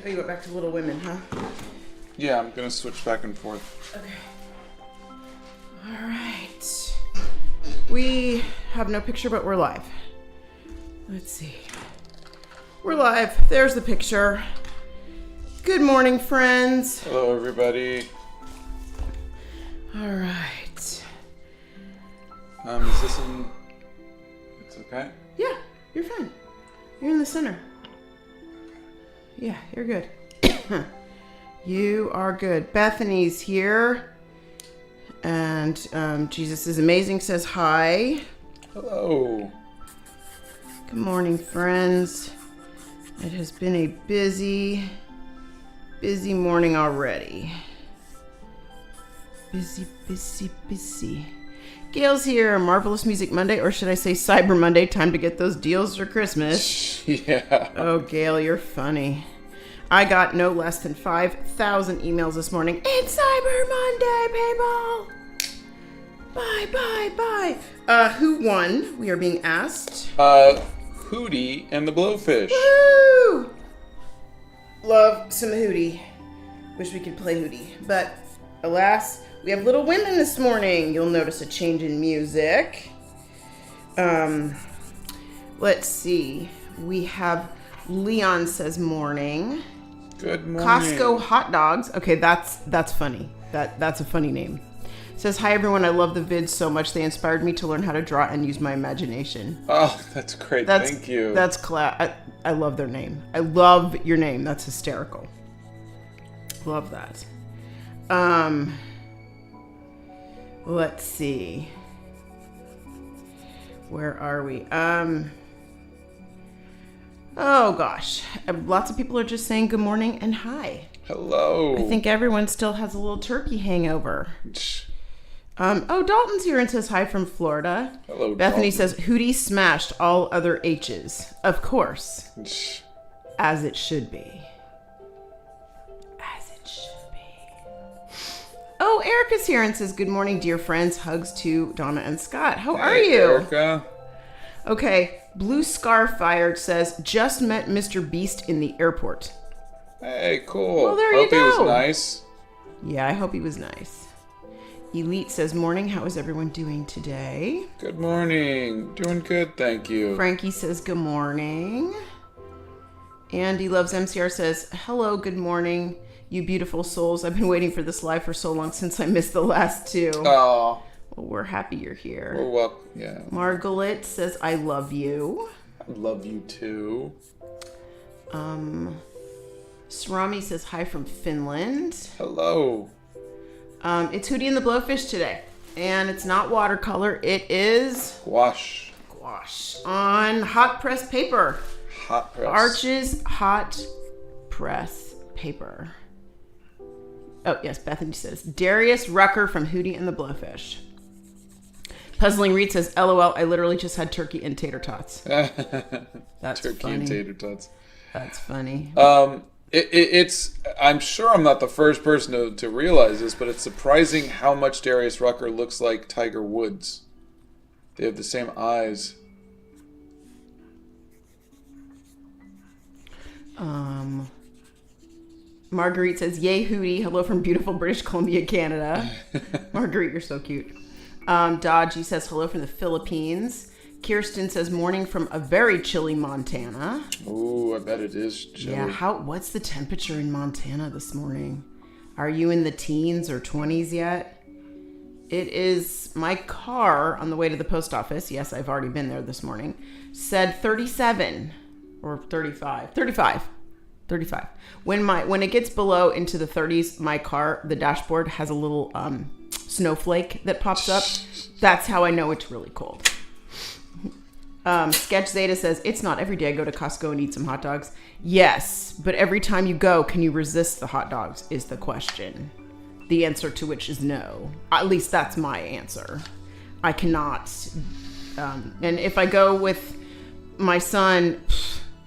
Oh, you went back to Little Women, huh? Yeah, I'm gonna switch back and forth. Okay. All right. We have no picture, but we're live. Let's see. We're live. There's the picture. Good morning, friends. Hello, everybody. All right. Is this in... It's okay? Yeah, you're fine. You're in the center. Yeah, you're good. You are good. Bethany's here. And Jesus is Amazing says hi. Hello. Good morning, friends. It has been a busy morning already. Busy. Gail's here. Marvelous Music Monday, or should I say Cyber Monday? Time to get those deals for Christmas. Yeah. Oh, Gail, you're funny. I got no less than 5,000 emails this morning. It's Cyber Monday, people. Bye. Who won? We are being asked. Hootie and the Blowfish. Woo! Love some Hootie. Wish we could play Hootie. But, alas, we have Little Women this morning. You'll notice a change in music. Let's see. We have Leon says morning. Good morning. Costco hot dogs. Okay, that's funny. That's a funny name. Says, hi everyone, I love the vids so much. They inspired me to learn how to draw and use my imagination. Oh, that's great. Thank you. That's I love their name. I love your name. That's hysterical. Love that. Let's see. Where are we? Oh gosh. Lots of people are just saying good morning and hi. Hello. I think everyone still has a little turkey hangover. Dalton's here and says hi from Florida. Hello, Bethany Dalton. says, Hootie smashed all other H's. Of course. As it should be. Oh, Erica's here and says, good morning, dear friends. Hugs to Donna and Scott. How are you? Erica. Okay. Blue Scar Fired says, just met Mr. Beast in the airport. Hey, cool. Well, there you Hope he was go. nice. Yeah, I hope he was nice. Elite says, morning. How is everyone doing today? Good morning. Doing good, thank you. Frankie says, good morning. Andy Loves MCR says, hello, good morning, you beautiful souls. I've been waiting for this live for so long since I missed the last two. Oh. Well, we're happy you're here. We're welcome. Yeah. Margaret says, I love you. I love you too. Srami says, hi from Finland. Hello. It's Hootie and the Blowfish today. And it's not watercolor. It is... Gouache. On hot press paper. Hot press. Arches hot press paper. Oh, yes, Bethany says, Darius Rucker from Hootie and the Blowfish. Puzzling Reed says, LOL, I literally just had turkey and tater tots. That's turkey funny. and tater tots. That's funny. It's. I'm sure I'm not the first person to realize this, but it's surprising how much Darius Rucker looks like Tiger Woods. They have the same eyes. Marguerite says, yay, Hootie. Hello from beautiful British Columbia, Canada. Marguerite, you're so cute. Dodgy says, hello from the Philippines. Kirsten says, morning from a very chilly Montana. Ooh, I bet it is chilly. Yeah, what's the temperature in Montana this morning? Are you in the teens or 20s yet? It is, my car on the way to the post office, yes, I've already been there this morning, said 37 or 35. When it gets below into the 30s, my car, the dashboard has a little snowflake that pops up. That's how I know it's really cold. Sketch Zeta says, it's not every day I go to Costco and eat some hot dogs. Yes, but every time you go, can you resist the hot dogs is the question. The answer to which is no. At least that's my answer. I cannot. And if I go with my son,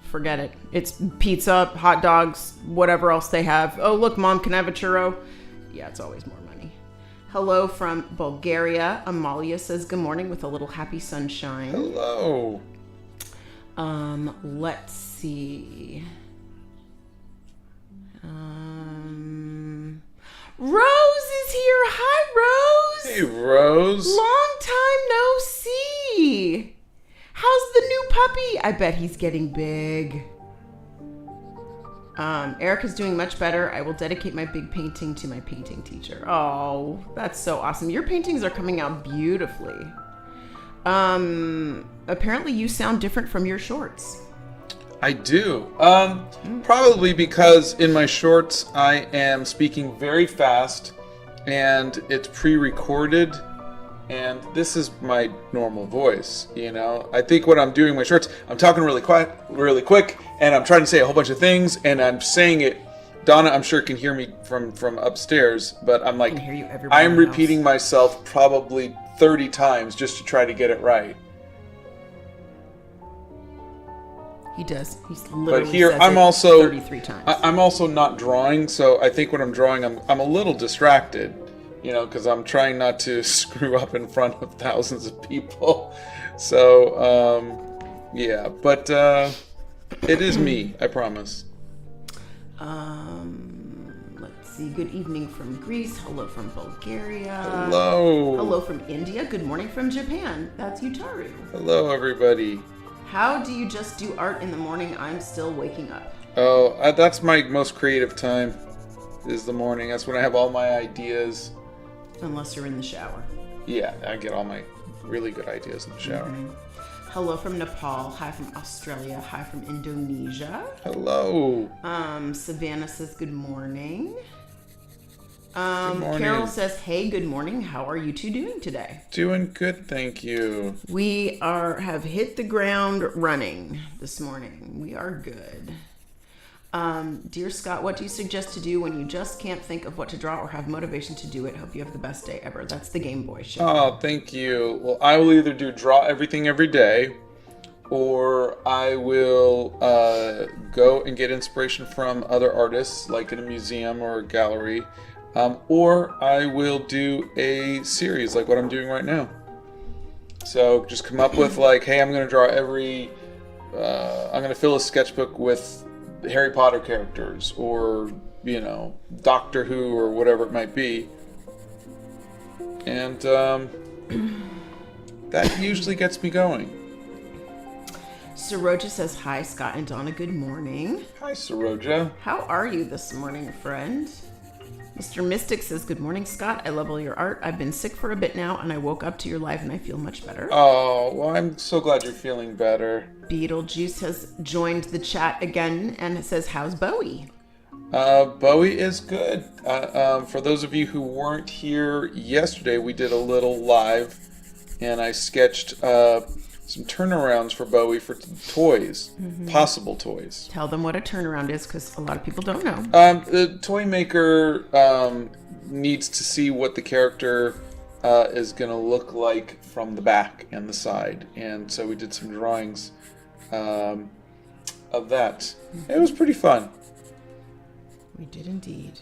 forget it. It's pizza, hot dogs, whatever else they have. Oh, look, Mom, can I have a churro? Yeah, it's always more money. Hello from Bulgaria. Amalia says good morning with a little happy sunshine. Hello. Let's see. Rose is here. Hi, Rose. Hey, Rose. Long time no see. How's the new puppy? I bet he's getting big. Erica's doing much better. I will dedicate my big painting to my painting teacher. Oh, that's so awesome. Your paintings are coming out beautifully. Apparently you sound different from your shorts. I do. Probably because in my shorts I am speaking very fast and it's pre-recorded and this is my normal voice, you know. I think what I'm doing in my shorts, I'm talking really quiet, really quick, and I'm trying to say a whole bunch of things and I'm saying it. Donna, I'm sure can hear me from upstairs, but I'm like, I can hear you everywhere I'm in the repeating myself probably 30 times just to try to get it right. He does. He's literally But here says I'm it also 33 times. I'm also not drawing, so I think when I'm drawing, I'm a little distracted, you know, because I'm trying not to screw up in front of thousands of people. So yeah, but it is me, I promise. Let's see. Good evening from Greece. Hello from Bulgaria. Hello. Hello from India. Good morning from Japan. That's Utaru. Hello, everybody. How do you just do art in the morning? I'm still waking up. Oh, that's my most creative time, is the morning. That's when I have all my ideas. Unless you're in the shower. Yeah, I get all my really good ideas in the shower. Hello from Nepal. Hi from Australia. Hi from Indonesia. Hello. Savannah says good morning. Good morning. Carol says, hey, good morning. How are you two doing today? Doing good, thank you. We have hit the ground running this morning. We are good. Dear Scott, what do you suggest to do when you just can't think of what to draw or have motivation to do it? Hope you have the best day ever. That's the Game Boy show. Oh, thank you. Well, I will either draw everything every day, or I will go and get inspiration from other artists, like in a museum or a gallery, or I will do a series like what I'm doing right now. So just come up with like, hey, I'm going to draw I'm going to fill a sketchbook with Harry Potter characters, or, you know, Doctor Who, or whatever it might be. And that usually gets me going. Saroja says, hi, Scott and Donna. Good morning. Hi, Saroja. How are you this morning, friend? Mr. Mystic says, good morning, Scott. I love all your art. I've been sick for a bit now, and I woke up to your live, and I feel much better. Oh, well, I'm so glad you're feeling better. Beetlejuice has joined the chat again and says, how's Bowie? Bowie is good. For those of you who weren't here yesterday, we did a little live, and I sketched some turnarounds for Bowie for toys, possible toys. Tell them what a turnaround is, because a lot of people don't know. The toy maker needs to see what the character is going to look like from the back and the side, and so we did some drawings of that. It was pretty fun. We did indeed.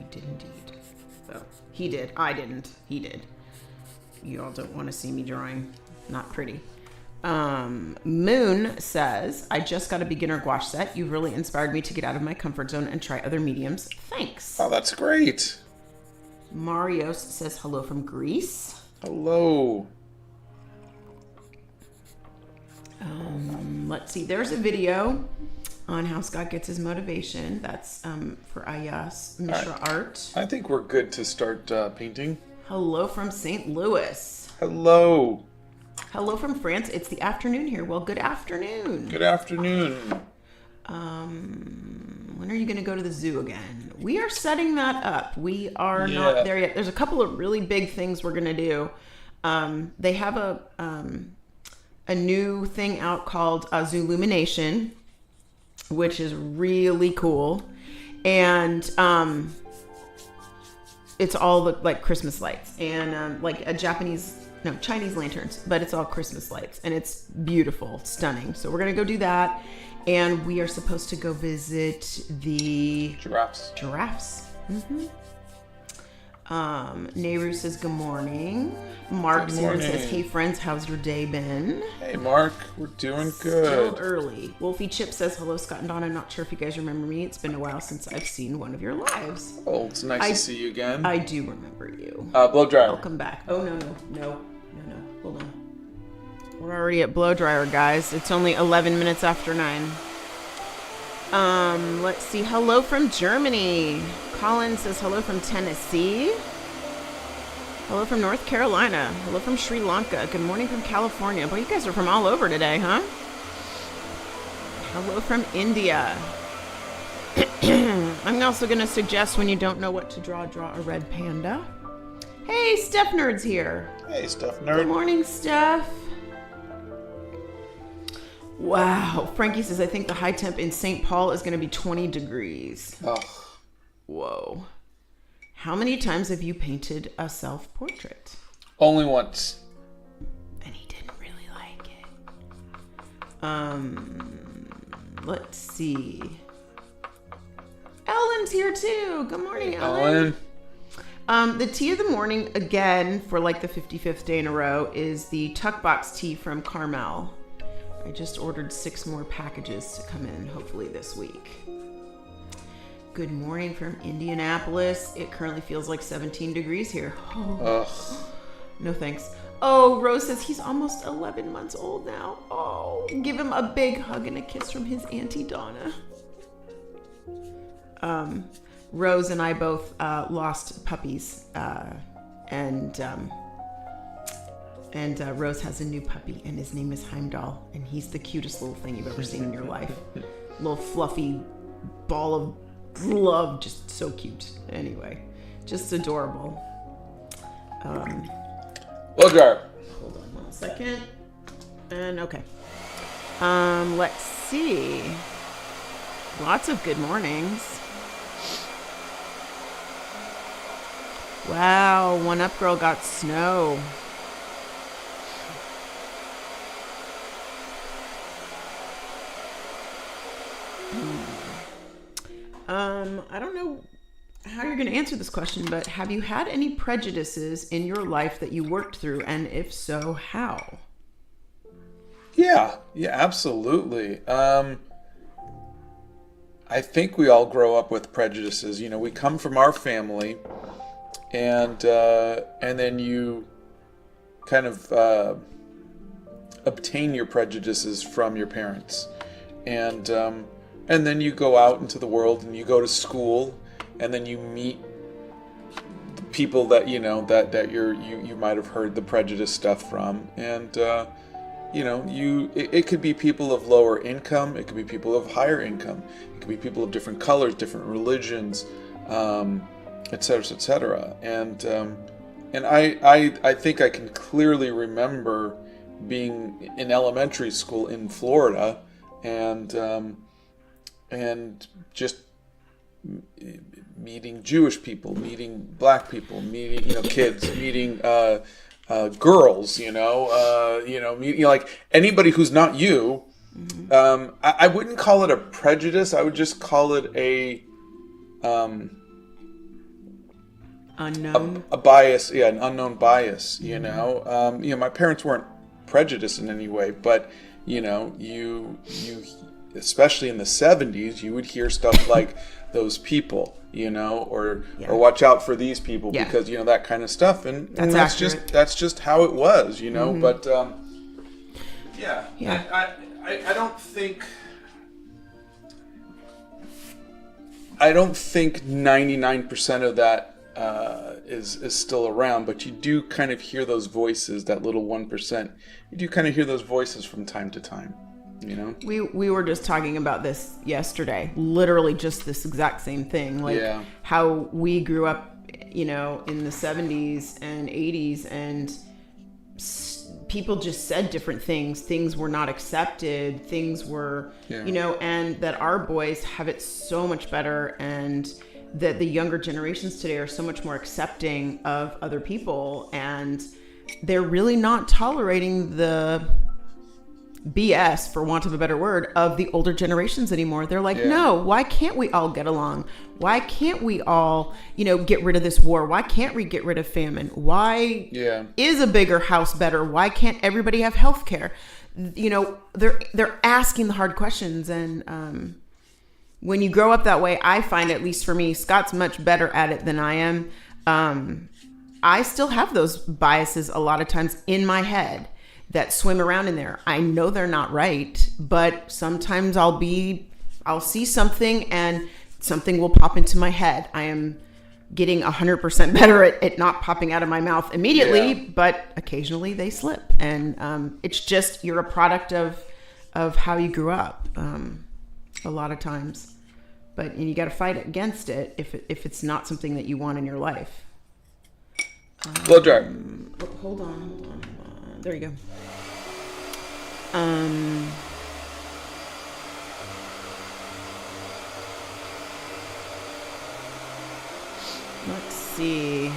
We did indeed. So, he did. I didn't. He did. You all don't want to see me drawing. Not pretty. Moon says, I just got a beginner gouache set. You've really inspired me to get out of my comfort zone and try other mediums. Thanks. Oh, that's great. Marios says hello from Greece. Hello. Let's see. There's a video on how Scott gets his motivation. That's for Ayas Mishra Art. I think we're good to start painting. Hello from St. Louis. Hello. Hello from France. It's the afternoon here. Well, good afternoon. Good afternoon. When are you going to go to the zoo again? We are setting that up. We are not there yet. There's a couple of really big things we're going to do. They have a new thing out called Zoolumination, which is really cool. And it's all like Christmas lights and like a Chinese lanterns, but it's all Christmas lights, and it's beautiful, stunning. So we're gonna go do that, and we are supposed to go visit the Giraffes. Giraffes. Nehru says good morning. Mark Good Zimmer morning. says, hey friends, how's your day been? Hey, Mark, we're doing Still good. early. Wolfie Chip says, hello, Scott and Donna. Not sure if you guys remember me. It's been a while since I've seen one of your lives. Oh, it's nice to see you again. I do remember you. Blow dryer. Welcome back. Oh, no. Hold on. We're already at blow dryer, guys. It's only 11 minutes after 9. Let's see. Hello from Germany. Colin says hello from Tennessee. Hello from North Carolina. Hello from Sri Lanka. Good morning from California. Boy, you guys are from all over today, huh? Hello from India. I'm also going to suggest when you don't know what to draw a red panda. Hey, Steph Nerd's here. Hey, Stuff Good Nerd. morning, Steph. Wow. Frankie says, I think the high temp in St. Paul is going to be 20 degrees. Oh, Whoa. How many times have you painted a self-portrait? only once. And he didn't really like it. Let's see. Ellen's here too. Good morning, Ellen. The tea of the morning, again, for like the 55th day in a row, is the Tuck Box tea from Carmel. I just ordered 6 more packages to come in, hopefully this week. Good morning from Indianapolis. It currently feels like 17 degrees here. Oh, Ugh. no thanks. Oh, Rose says he's almost 11 months old now. Oh, give him a big hug and a kiss from his Auntie Donna. Rose and I both lost puppies, and Rose has a new puppy, and his name is Heimdall, and he's the cutest little thing you've ever seen in your life. Little fluffy ball of love, just so cute. Anyway, just adorable. Blow dryer. Hold on 1 second. And okay. Let's see. Lots of good mornings. Wow, One Up Girl got snow. I don't know how you're going to answer this question, but have you had any prejudices in your life that you worked through, and if so, how? Yeah, absolutely. I think we all grow up with prejudices. You know, we come from our family, and then you kind of obtain your prejudices from your parents, and then you go out into the world and you go to school, and then you meet the people that you know that you might have heard the prejudice stuff from, and it could be people of lower income, it could be people of higher income, it could be people of different colors, different religions, etc. And I think I can clearly remember being in elementary school in Florida, and just meeting Jewish people, meeting black people, meeting kids, meeting girls, like anybody who's not you. Mm-hmm. I wouldn't call it a prejudice. I would just call it a Unknown. a bias, an unknown bias. Mm-hmm. My parents weren't prejudiced in any way, but you especially in the 70s, you would hear stuff like those people, or watch out for these people because that kind of stuff, and that's just how it was, mm-hmm. But I don't think 99% of that is still around, but you do kind of hear those voices, that little 1%. You do kind of hear those voices from time to time. We were just talking about this yesterday, literally just this exact same thing, how we grew up, in the 70s and 80s, and people just said different things were not accepted, things were, and that our boys have it so much better, and that the younger generations today are so much more accepting of other people, and they're really not tolerating the BS, for want of a better word, of the older generations anymore. They're like, no, why can't we all get along? Why can't we all, get rid of this war? Why can't we get rid of famine? Why is a bigger house better? Why can't everybody have health care? They're asking the hard questions. And when you grow up that way, I find, at least for me, Scott's much better at it than I am. I still have those biases a lot of times in my head that swim around in there. I know they're not right, but sometimes I'll see something and something will pop into my head. I am getting 100% better at not popping out of my mouth immediately, but occasionally they slip. And it's just, you're a product of how you grew up a lot of times. And you got to fight against it if it's not something that you want in your life. Blow dry. Hold on. There you go. Let's see.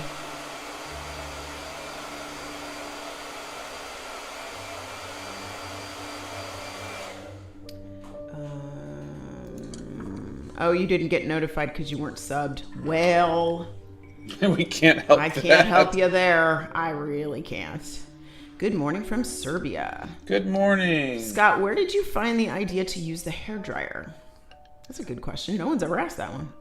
Oh, you didn't get notified because you weren't subbed. Well, we can't help I can't help you there. I really can't. Good morning from Serbia. Good morning. Scott, where did you find the idea to use the hairdryer? That's a good question. No one's ever asked that one.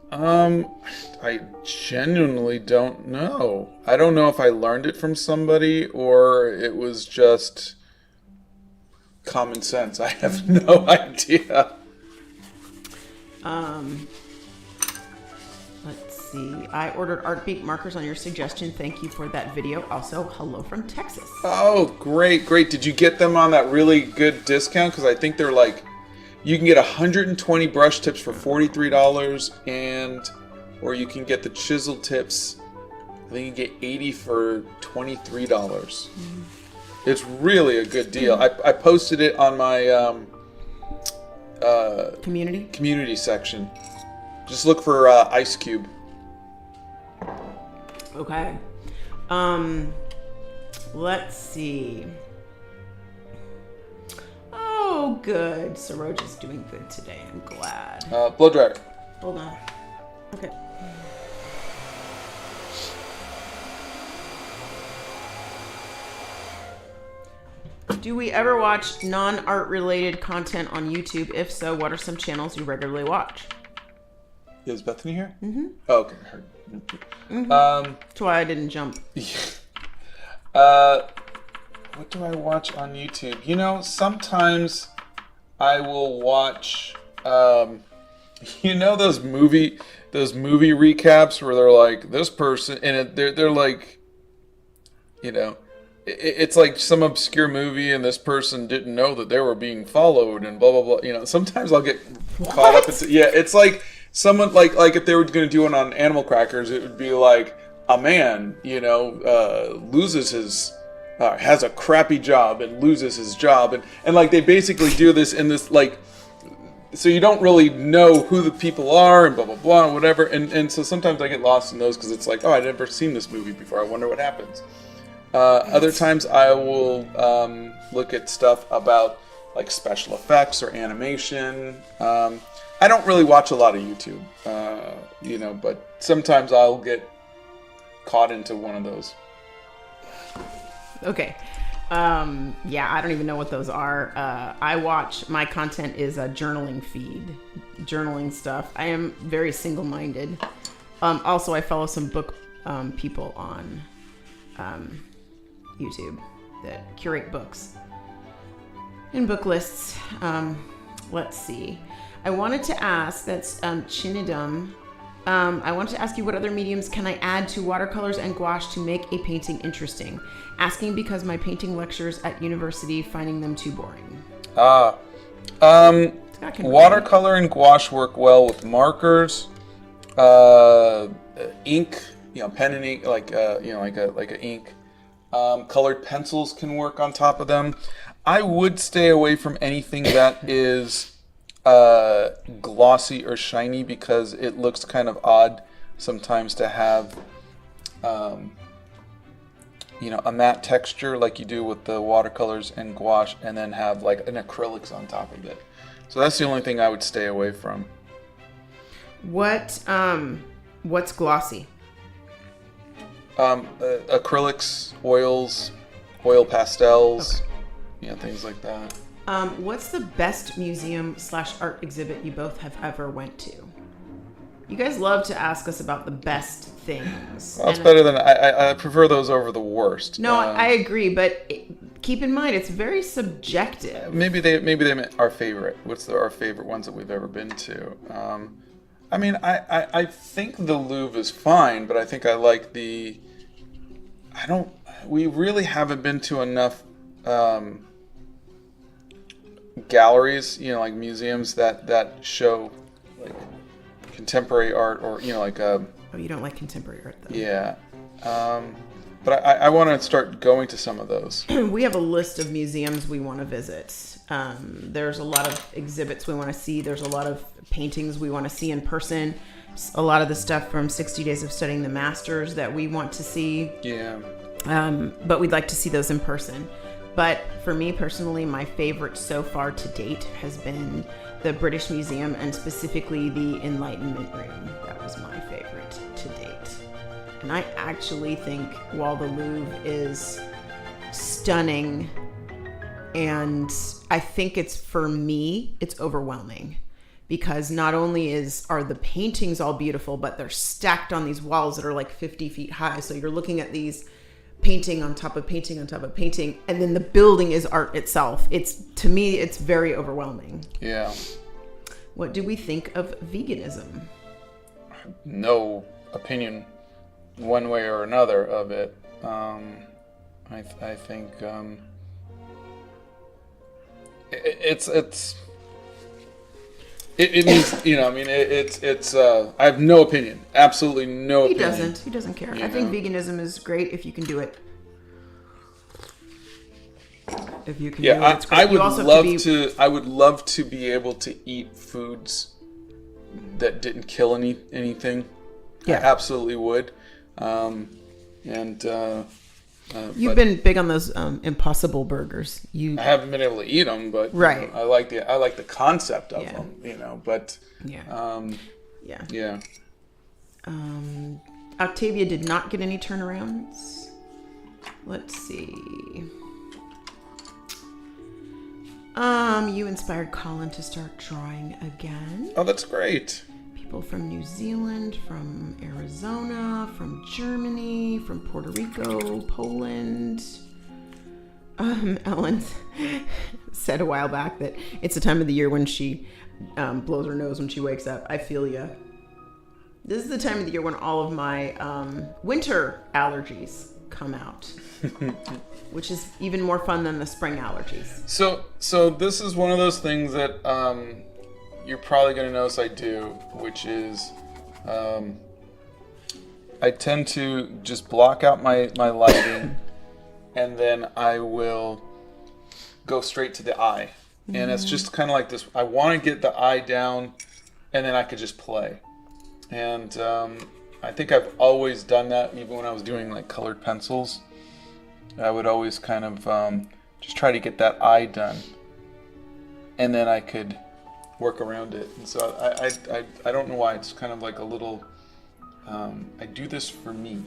I genuinely don't know. I don't know if I learned it from somebody or it was just common sense. I have no idea. Let's see. I ordered Artbeat markers on your suggestion. Thank you for that video. Also, hello from Texas. Oh, great. Did you get them on that really good discount? Because I think they're like, you can get 120 brush tips for $43 or you can get the chisel tips. I think you get 80 for $23. It's really a good deal. I posted it on my community section. Just look for Ice Cube. Okay. Let's see. Oh, good. Saroja's doing good today. I'm glad. Blow dryer. Hold on. Okay. Do we ever watch non-art related content on YouTube? If so, what are some channels you regularly watch? Is Bethany here? Mm-hmm. Oh, okay. Mm-hmm. That's why I didn't jump. What do I watch on YouTube? Sometimes I will watch, those movie recaps where they're like, this person, and they're like, it's like some obscure movie and this person didn't know that they were being followed and blah, blah, blah. Sometimes I'll get caught up into, it's like someone, like if they were going to do one on Animal Crackers, it would be like a man, loses his, has a crappy job and loses his job. And like they basically do this in this, like, so you don't really know who the people are and blah, blah, blah, and whatever. And so sometimes I get lost in those because it's like, oh, I've never seen this movie before. I wonder what happens. Other times I will look at stuff about like special effects or animation. I don't really watch a lot of YouTube, but sometimes I'll get caught into one of those. Okay. I don't even know what those are. My content is a journaling feed, journaling stuff. I am very single-minded. Also, I follow some book people on YouTube that curate books and book lists. Let's see. I wanted to ask, that's Chinidum. I wanted to ask you, what other mediums can I add to watercolors and gouache to make a painting interesting? Asking because my painting lectures at university, finding them too boring. Watercolor and gouache work well with markers, ink, pen and ink, like a ink. Colored pencils can work on top of them. I would stay away from anything that is glossy or shiny because it looks kind of odd sometimes to have a matte texture like you do with the watercolors and gouache, and then have like an acrylics on top of it. So that's the only thing I would stay away from. What's glossy? Acrylics, oils, oil pastels, Okay. Things like that. What's the best museum/art exhibit you both have ever went to? You guys love to ask us about the best things. Well, it's better than I prefer those over the worst. No, I agree, but keep in mind it's very subjective. Maybe they meant our favorite. What's our favorite ones that we've ever been to? I think the Louvre is fine, but I think I like the. We really haven't been to enough galleries, like museums that show like contemporary art, or Oh, you don't like contemporary art, though. Yeah. But I want to start going to some of those. We have a list of museums we want to visit. There's a lot of exhibits we want to see. There's a lot of paintings we want to see in person. A lot of the stuff from 60 Days of Studying the Masters that we want to see. Yeah. But we'd like to see those in person. But for me personally, my favorite so far to date has been the British Museum, and specifically the Enlightenment Room. That was my favorite to date. And I actually think while the Louvre is stunning, and I think for me, it's overwhelming. Because not only are the paintings all beautiful, but they're stacked on these walls that are like 50 feet high. So you're looking at these painting on top of painting on top of painting, and then the building is art itself. To me, it's very overwhelming. Yeah. What do we think of veganism? No opinion one way or another of it. I think it means, it's I have no opinion. Absolutely no opinion. He doesn't care. I think veganism is great if you can do it. If you can do it, it's great. I would love to be able to eat foods that didn't kill anything. Yeah. I absolutely would. You've been big on those Impossible burgers. I haven't been able to eat them, but right. I like the concept of them. But yeah. Octavia did not get any turnarounds. Let's see. You inspired Colin to start drawing again. Oh, that's great. People from New Zealand, from Arizona, from Germany, from Puerto Rico, Poland. Ellen said a while back that it's the time of the year when she blows her nose when she wakes up. I feel ya. This is the time of the year when all of my winter allergies come out. Which is even more fun than the spring allergies. So this is one of those things that you're probably going to notice I do, which is I tend to just block out my lighting, and then I will go straight to the eye. Mm-hmm. And it's just kind of like this. I want to get the eye down, and then I could just play. And I think I've always done that, even when I was doing like colored pencils. I would always kind of just try to get that eye done, and then I could work around it. And so I don't know why, it's kind of like a little. I do this for me.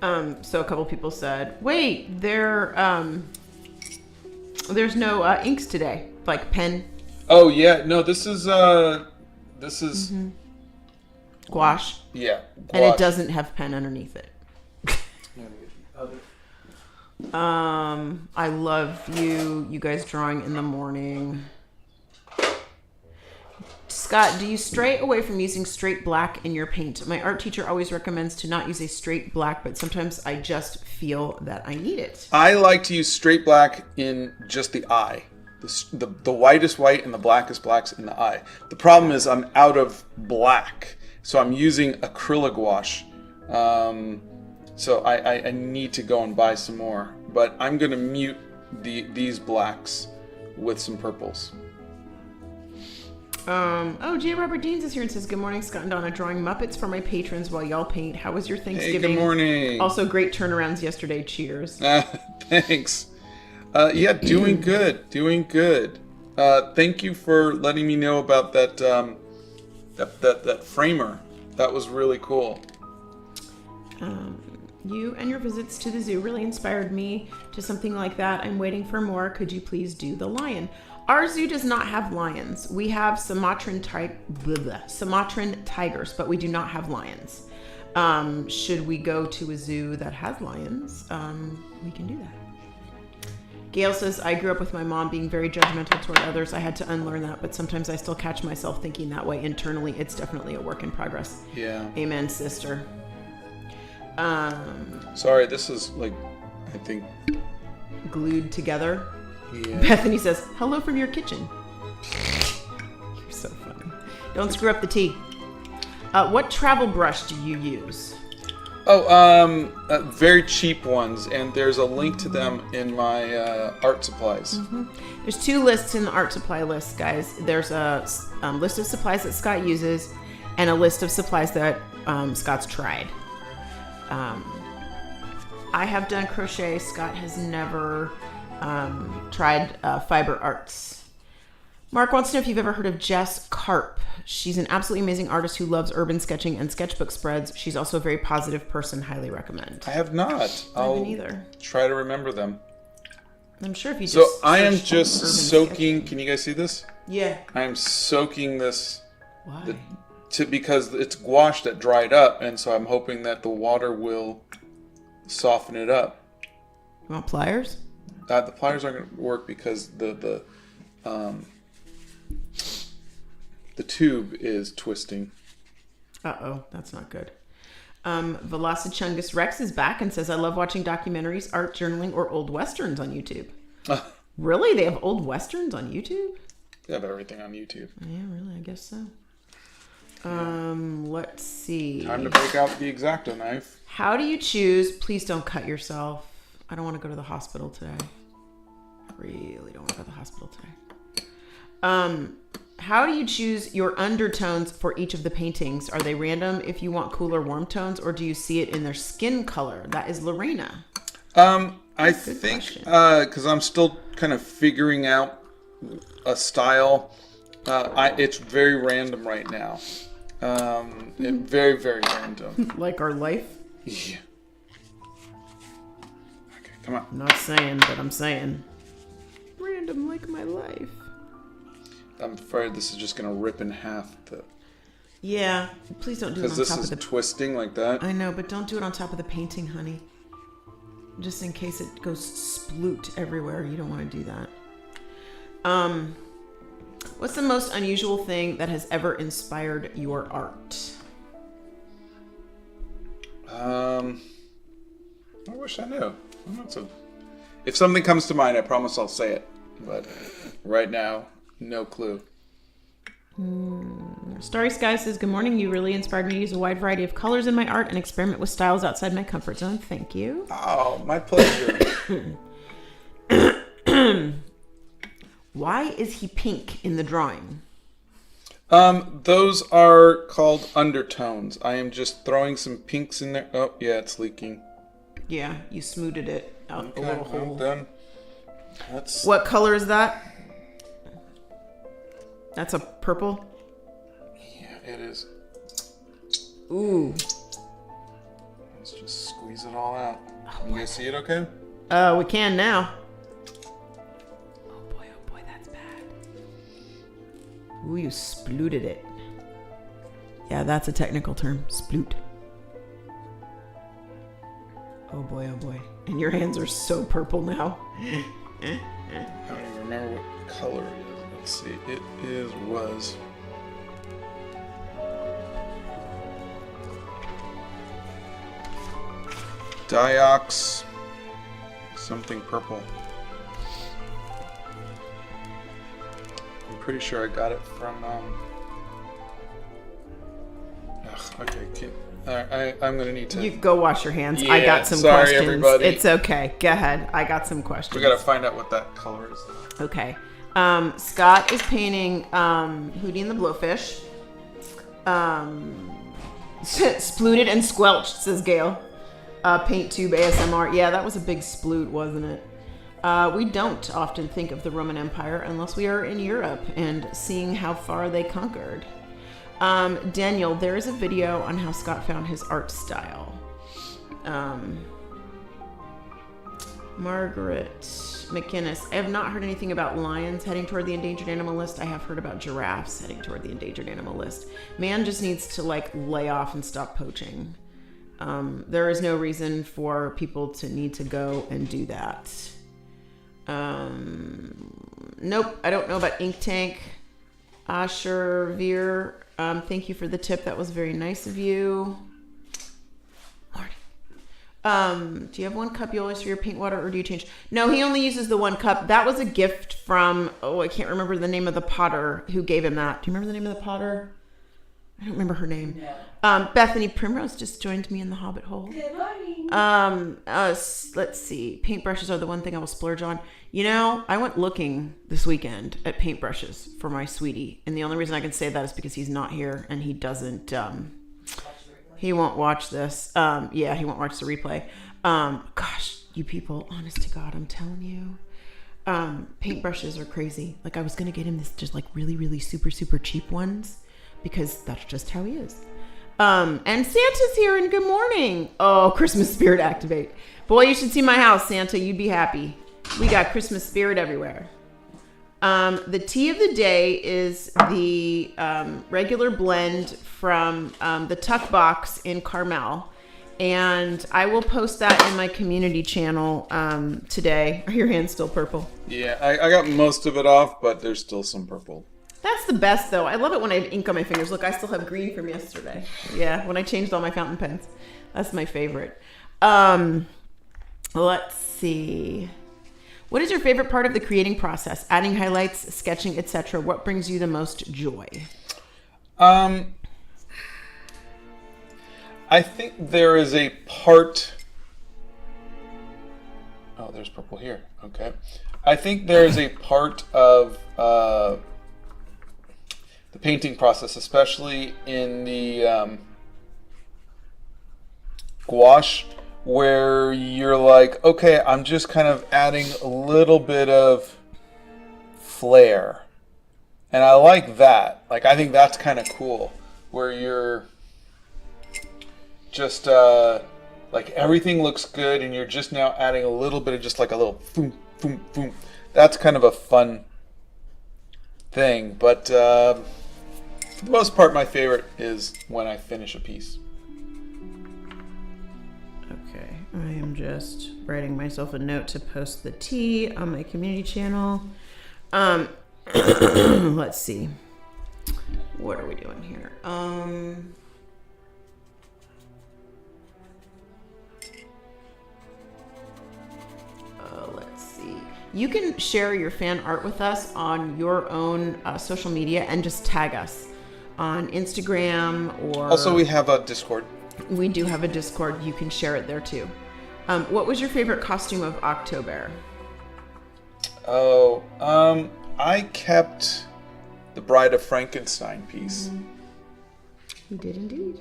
So a couple people said, "Wait, there's no inks today, like pen." Oh yeah, no, this is mm-hmm. Gouache. Yeah, gouache. And it doesn't have pen underneath it. I love you guys drawing in the morning. Scott, do you stray away from using straight black in your paint? My art teacher always recommends to not use a straight black, but sometimes I just feel that I need it. I like to use straight black in just the eye. The whitest white and the blackest blacks in the eye. The problem is I'm out of black, so I'm using acrylic gouache. So I need to go and buy some more. But I'm going to mute these blacks with some purples. J. Robert Deans is here and says, good morning, Scott and Donna. Drawing Muppets for my patrons while y'all paint. How was your Thanksgiving? Hey, good morning. Also, great turnarounds yesterday. Cheers. Thanks. Yeah, doing good. Doing good. Thank you for letting me know about that, that framer. That was really cool. You and your visits to the zoo really inspired me to something like that. I'm waiting for more. Could you please do the lion? Our zoo does not have lions. We have Sumatran tigers, but we do not have lions. Should we go to a zoo that has lions, we can do that. Gail says, I grew up with my mom being very judgmental toward others. I had to unlearn that, but sometimes I still catch myself thinking that way internally. It's definitely a work in progress. Yeah. Amen, sister. Sorry, this is like, I think... Glued together. Yeah. Bethany says, hello from your kitchen. You're so funny. Don't screw up the tea. What travel brush do you use? Very cheap ones, and there's a link to them in my art supplies. Mm-hmm. There's 2 lists in the art supply list, guys. There's a list of supplies that Scott uses and a list of supplies that Scott's tried. I have done crochet. Scott has never tried fiber arts. Mark wants to know if you've ever heard of Jess Karp. She's an absolutely amazing artist who loves urban sketching and sketchbook spreads. She's also a very positive person. Highly recommend. I have not. I haven't either. Try to remember them. I'm sure if you just... So I am just soaking... sketching. Can you guys see this? Yeah. I am soaking this... Why? Because it's gouache that dried up, and so I'm hoping that the water will soften it up. You want pliers? The pliers aren't going to work because the tube is twisting. Uh-oh, that's not good. Velocichungus Rex is back and says, I love watching documentaries, art journaling, or old westerns on YouTube. Really? They have old westerns on YouTube? They have everything on YouTube. Yeah, really, I guess so. Let's see. Time to break out the X-Acto knife. How do you choose? Please don't cut yourself. I don't want to go to the hospital today. I really don't want to go to the hospital today. How do you choose your undertones for each of the paintings? Are they random if you want cool or warm tones, or do you see it in their skin color? That is Lorena. I think because I'm still kind of figuring out a style. It's very random right now. Very, very random. Like our life? Yeah. Okay, come on. I'm not saying, but I'm saying. Random like my life. I'm afraid this is just going to rip in half. Yeah, please don't do it on top of the... Because this is twisting like that. I know, but don't do it on top of the painting, honey. Just in case it goes sploot everywhere. You don't want to do that. What's the most unusual thing that has ever inspired your art? I wish I knew. If something comes to mind, I promise I'll say it. But right now, no clue. Starry Sky says, good morning. You really inspired me to use a wide variety of colors in my art and experiment with styles outside my comfort zone. Thank you. Oh, my pleasure. Why is he pink in the drawing? Those are called undertones. I am just throwing some pinks in there. Oh, yeah, it's leaking. Yeah, you smoothed it out a little hole. Done. What color is that? That's a purple? Yeah, it is. Ooh. Let's just squeeze it all out. You guys see it okay? We can now. Oh boy, that's bad. Ooh, you splooted it. Yeah, that's a technical term. Sploot. Oh boy. And your hands are so purple now. I don't even remember what color it is. Let's see. It was. Diox. Something purple. I'm pretty sure I got it from. Okay. I'm gonna need to. You go wash your hands. Yeah, I got some sorry, questions. everybody. It's okay. Go ahead. I got some questions. We gotta find out what that color is. Okay. Scott is painting Hootie and the Blowfish. Splooted and squelched, says Gail. Paint tube ASMR. Yeah, that was a big sploot, wasn't it? We don't often think of the Roman Empire unless we are in Europe and seeing how far they conquered. Daniel, there is a video on how Scott found his art style. Margaret McInnes, I have not heard anything about lions heading toward the endangered animal list. I have heard about giraffes heading toward the endangered animal list. Man just needs to lay off and stop poaching. There is no reason for people to need to go and do that. Nope, I don't know about Ink Tank. Asher Veer, thank you for the tip. That was very nice of you. Do you have one cup you always for your paint water, or do you change? No, he only uses the one cup. That was a gift from, I can't remember the name of the potter who gave him that. Do you remember the name of the potter? I don't remember her name. No. Bethany Primrose just joined me in the Hobbit hole. Good morning. Let's see. Paintbrushes are the one thing I will splurge on. You know, I went looking this weekend at paintbrushes for my sweetie, and the only reason I can say that is because he's not here and he doesn't. He won't watch this. Yeah, he won't watch the replay. Gosh, you people, honest to God, I'm telling you. Paintbrushes are crazy. Like, I was going to get him this just like really, really super, super cheap ones because that's just how he is. And Santa's here and good morning. Oh, Christmas spirit activate. Boy, you should see my house, Santa. You'd be happy. We got Christmas spirit everywhere. The tea of the day is the regular blend from the Tuck Box in Carmel. And I will post that in my community channel today. Are your hands still purple? Yeah, I got most of it off, but there's still some purple. That's the best, though. I love it when I have ink on my fingers. Look, I still have green from yesterday. Yeah, when I changed all my fountain pens. That's my favorite. Let's see. What is your favorite part of the creating process? Adding highlights, sketching, etc. What brings you the most joy? I think there is a part... Oh, there's purple here. Okay. I think there is a part of the painting process, especially in the gouache, where you're like, okay, I'm just kind of adding a little bit of flair. And I like that. Like, I think that's kind of cool, where you're just, like, everything looks good, and you're just now adding a little bit of just like a little boom, boom, boom. That's kind of a fun thing. But for the most part, my favorite is when I finish a piece. Okay, I am just writing myself a note to post the tea on my community channel. Let's see. What are we doing here? Let's see. You can share your fan art with us on your own social media and just tag us on Instagram or... Also, we have a Discord. We do have a Discord. You can share it there too. What was your favorite costume of October? Oh, I kept the Bride of Frankenstein piece. You did indeed.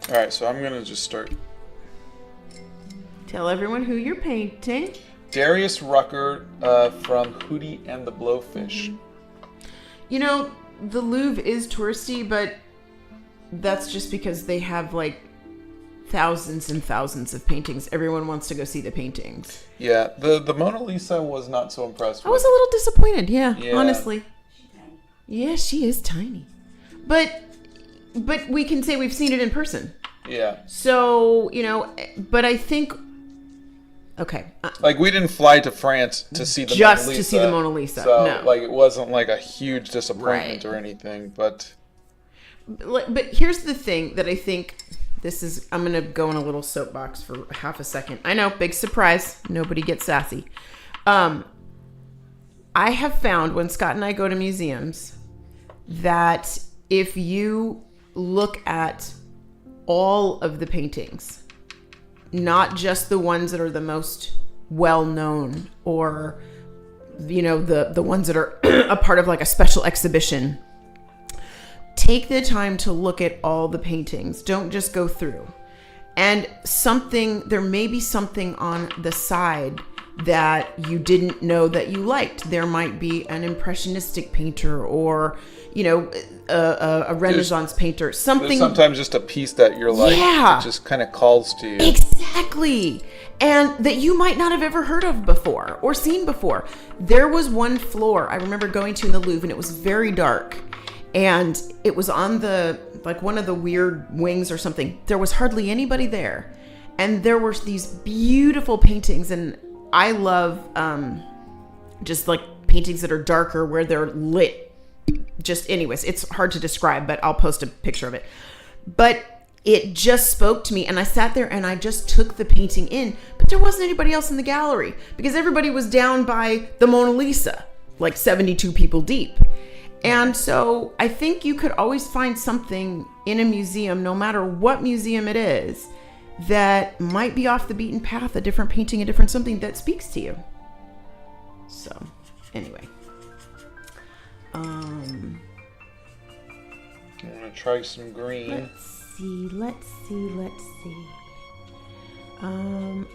All right, so I'm gonna just start. Tell everyone who you're painting. Darius Rucker from Hootie and the Blowfish. You know, the Louvre is touristy, but that's just because they have like thousands and thousands of paintings. Everyone wants to go see the paintings. Yeah, the Mona Lisa was not so impressed with. I was a little disappointed, yeah. Honestly. Yeah, she is tiny. But we can say we've seen it in person. Yeah. So, you know, but I think... Okay. Like, we didn't fly to France to see the Mona Lisa. Just to see the Mona Lisa. So, no. like, it wasn't like a huge disappointment or anything, but here's the thing that I think this is... I'm going to go in a little soapbox for half a second. I know, big surprise. Nobody gets sassy. I have found when Scott and I go to museums that if you look at all of the paintings not just the ones that are the most well-known or, the ones that are a part of like a special exhibition. Take the time to look at all the paintings. Don't just go through. And there may be something on the side that you didn't know that you liked. There might be an impressionistic painter or, a Renaissance painter. Something. There's sometimes just a piece that you're like, it just kind of calls to you. Exactly. And that you might not have ever heard of before or seen before. There was one floor I remember going to in the Louvre, and it was very dark. And it was on one of the weird wings or something. There was hardly anybody there. And there were these beautiful paintings. And I love just like paintings that are darker where they're lit. Just anyways, it's hard to describe, but I'll post a picture of it. But it just spoke to me, and I sat there and I just took the painting in. But there wasn't anybody else in the gallery because everybody was down by the Mona Lisa, like 72 people deep. And so I think you could always find something in a museum, no matter what museum it is, that might be off the beaten path, a different painting, a different something that speaks to you. So, anyway. I'm gonna try some green. Let's see.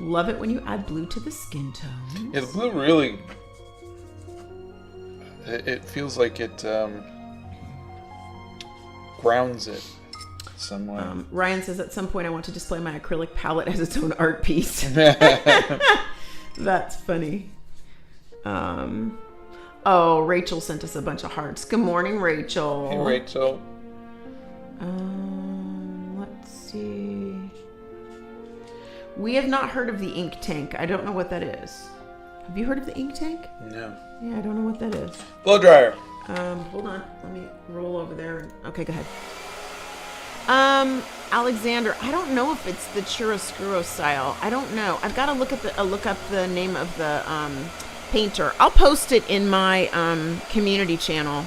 Love it when you add blue to the skin tone. Yeah, the blue really... It feels like it grounds it somewhere. Ryan says, at some point I want to display my acrylic palette as its own art piece. That's funny. Rachel sent us a bunch of hearts. Good morning, Rachel. Hey, Rachel. Let's see. We have not heard of the ink tank. I don't know what that is. Have you heard of the ink tank? No. Yeah, I don't know what that is. Blow dryer. Hold on. Let me roll over there. Okay, go ahead. Alexander, I don't know if it's the chiaroscuro style. I don't know. I've got to look up the name of the painter. I'll post it in my community channel.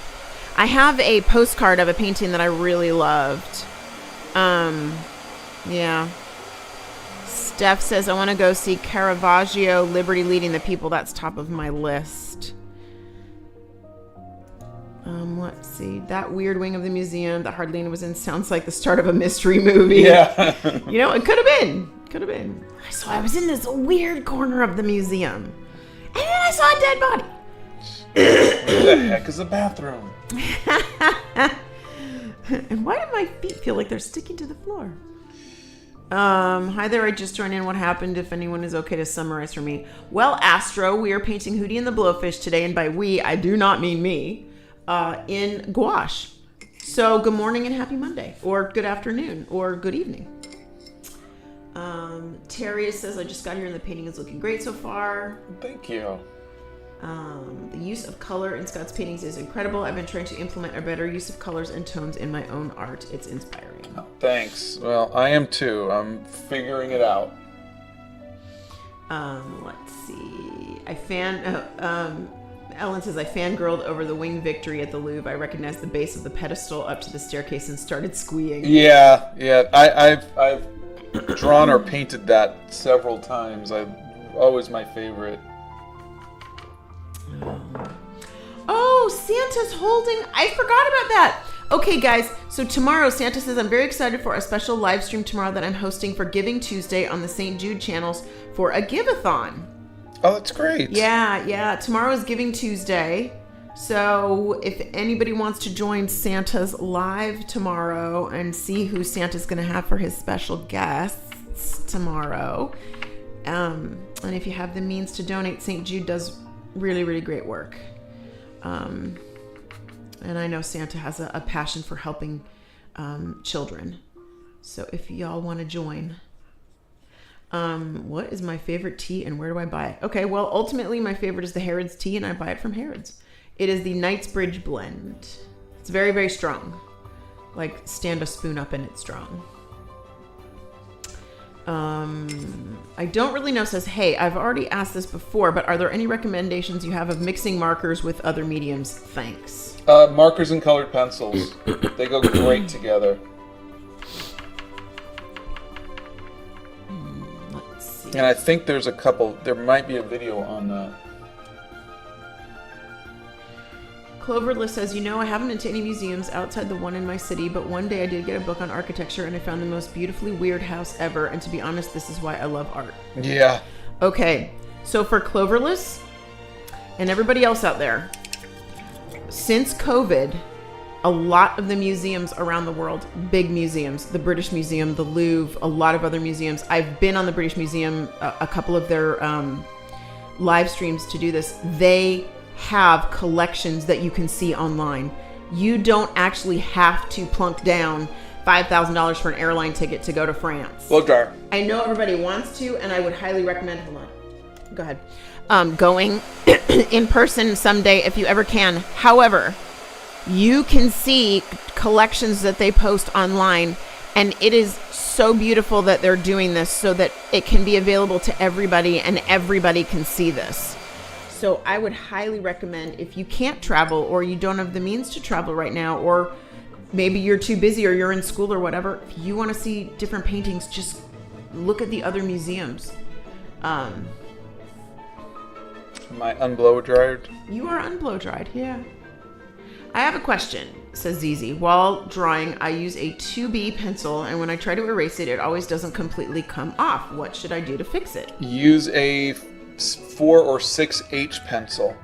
I have a postcard of a painting that I really loved. Yeah. Steph says, I want to go see Caravaggio, Liberty Leading the People. That's top of my list. Let's see. That weird wing of the museum that Hardlina was in sounds like the start of a mystery movie. Yeah. It could have been. So I was in this weird corner of the museum. And then I saw a dead body. Where the heck is the bathroom? And why do my feet feel like they're sticking to the floor? Hi there, I just joined in. What happened? If anyone is okay to summarize for me. Well, Astro, we are painting Hootie and the Blowfish today, and by we, I do not mean me, in gouache. So good morning and happy Monday, or good afternoon, or good evening. Terry says, I just got here and the painting is looking great so far. Thank you. The use of color in Scott's paintings is incredible. I've been trying to implement a better use of colors and tones in my own art. It's inspiring. Oh, thanks. Well, I am too. I'm figuring it out. Let's see. Ellen says, I fangirled over the wing victory at the Louvre. I recognized the base of the pedestal up to the staircase and started squeeing. Yeah. I've drawn or painted that several times. Always my favorite. Oh, Santa's holding. I forgot about that. Okay, guys. So tomorrow, Santa says, I'm very excited for a special live stream tomorrow that I'm hosting for Giving Tuesday on the St. Jude channels for a give-a-thon. Oh, that's great. Yeah. Tomorrow is Giving Tuesday. So if anybody wants to join Santa's live tomorrow and see who Santa's going to have for his special guests tomorrow, and if you have the means to donate, St. Jude does really, really great work. And I know Santa has a passion for helping children. So if y'all want to join. What is my favorite tea and where do I buy it? Okay, well, ultimately my favorite is the Harrods tea and I buy it from Harrods. It is the Knightsbridge blend. It's very, very strong. Like, stand a spoon up and it's strong. I don't really know says, hey, I've already asked this before, but are there any recommendations you have of mixing markers with other mediums? Thanks. Markers and colored pencils. They go great together. see. And I think there's a couple. There might be a video on that. Cloverless says, I haven't been to any museums outside the one in my city, but one day I did get a book on architecture and I found the most beautifully weird house ever. And to be honest, this is why I love art. Yeah. Okay, so for Cloverless and everybody else out there, since COVID, a lot of the museums around the world, big museums, the British Museum, the Louvre, a lot of other museums. I've been on the British Museum, a couple of their live streams to do this. They have collections that you can see online. You don't actually have to plunk down $5,000 for an airline ticket to go to France. Blow dryer. I know everybody wants to, and I would highly recommend, hold on, go ahead, going in person someday if you ever can. However, you can see collections that they post online, and it is so beautiful that they're doing this so that it can be available to everybody and everybody can see this. So I would highly recommend, if you can't travel or you don't have the means to travel right now, or maybe you're too busy or you're in school or whatever, if you want to see different paintings, just look at the other museums. Am I unblow dried? You are unblow dried, yeah. I have a question, says Zizi. While drawing, I use a 2B pencil, and when I try to erase it, it always doesn't completely come off. What should I do to fix it? Use a 4 or 6H pencil.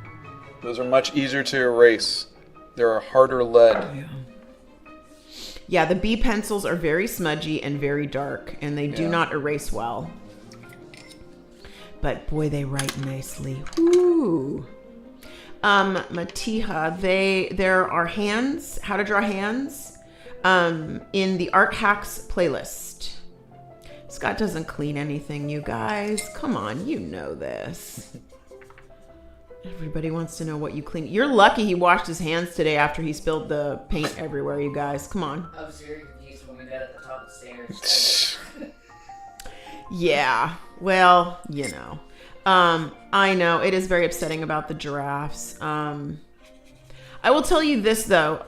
Those are much easier to erase. They're a harder lead. Yeah, the B pencils are very smudgy and very dark, and they do not erase well. But boy, they write nicely. Ooh. Matiha, there are hands, how to draw hands, in the Art Hacks playlist. Scott doesn't clean anything, you guys. Come on, you know this. Everybody wants to know what you clean. You're lucky he washed his hands today after he spilled the paint everywhere, you guys. Come on. I was very confused when we got at the top of the stairs. Yeah, well, I know it is very upsetting about the giraffes. I will tell you this though,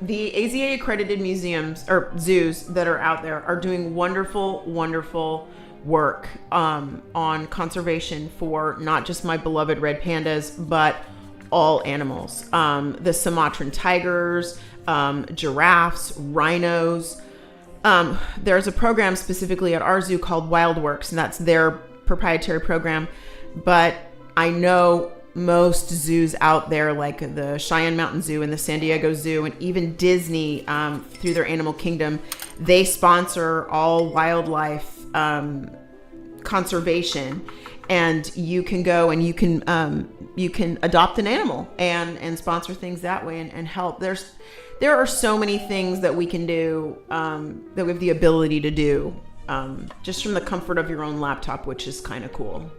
the AZA accredited museums or zoos that are out there are doing wonderful, wonderful work on conservation for not just my beloved red pandas, but all animals. The Sumatran tigers, giraffes, rhinos. There's a program specifically at our zoo called WildWorks, and that's their proprietary program. But I know most zoos out there, like the Cheyenne Mountain Zoo and the San Diego Zoo, and even Disney, through their Animal Kingdom, they sponsor all wildlife conservation. And you can go and you can adopt an animal and sponsor things that way and help. There are so many things that we can do, that we have the ability to do, just from the comfort of your own laptop, which is kind of cool.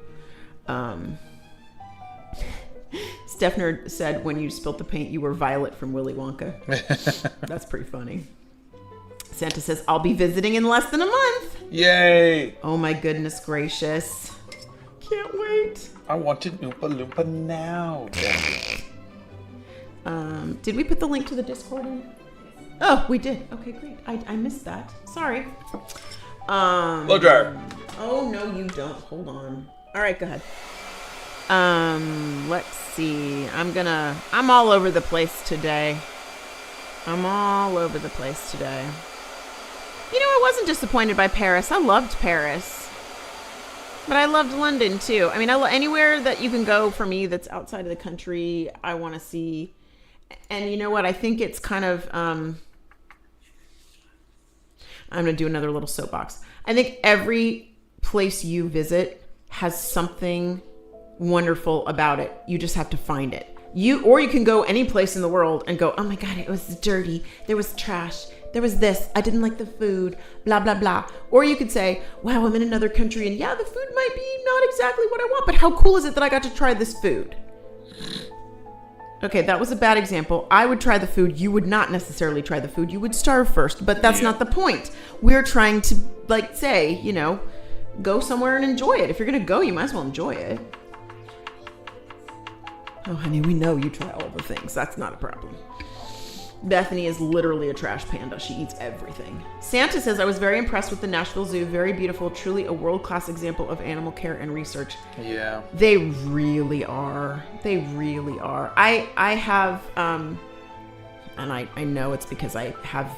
Stefner said when you spilt the paint, you were Violet from Willy Wonka. That's pretty funny. Santa says, I'll be visiting in less than a month. Yay! Oh my goodness gracious. Can't wait. I want to Oompa Loompa now. Did we put the link to the Discord in? Oh, we did. Okay, great. I missed that. Sorry. Blow dryer. Oh, no, you don't. Hold on. All right, go ahead. Let's see. I'm all over the place today. I wasn't disappointed by Paris. I loved Paris. But I loved London, too. I mean, anywhere that you can go for me that's outside of the country, I want to see. And you know what? I think it's kind of... I'm going to do another little soapbox. I think every place you visit has something wonderful about it. You just have to find it. Or you can go any place in the world and go, oh my God, it was dirty. There was trash. There was this. I didn't like the food. Blah, blah, blah. Or you could say, wow, I'm in another country and yeah, the food might be not exactly what I want, but how cool is it that I got to try this food? Okay, that was a bad example. I would try the food. You would not necessarily try the food. You would starve first, but that's not the point. We're trying to say, go somewhere and enjoy it. If you're going to go, you might as well enjoy it. Oh, honey, we know you try all the things. That's not a problem. Bethany is literally a trash panda. She eats everything. Santa says, I was very impressed with the Nashville Zoo. Very beautiful, truly a world-class example of animal care and research. Yeah. They really are. They really are. I have, and I know it's because I have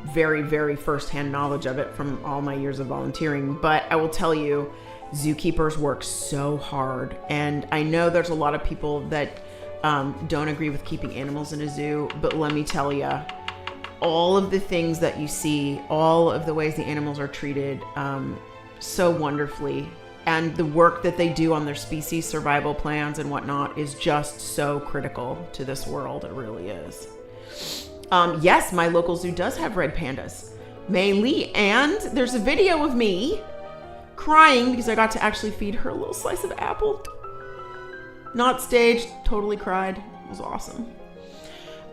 very, very firsthand knowledge of it from all my years of volunteering, but I will tell you, zookeepers work so hard. And I know there's a lot of people that don't agree with keeping animals in a zoo, but let me tell you, all of the things that you see, all of the ways the animals are treated so wonderfully, and the work that they do on their species survival plans and whatnot is just so critical to this world. It really is. Yes, my local zoo does have red pandas. Mei Lee, and there's a video of me crying because I got to actually feed her a little slice of apple. Not staged, totally cried. It was awesome.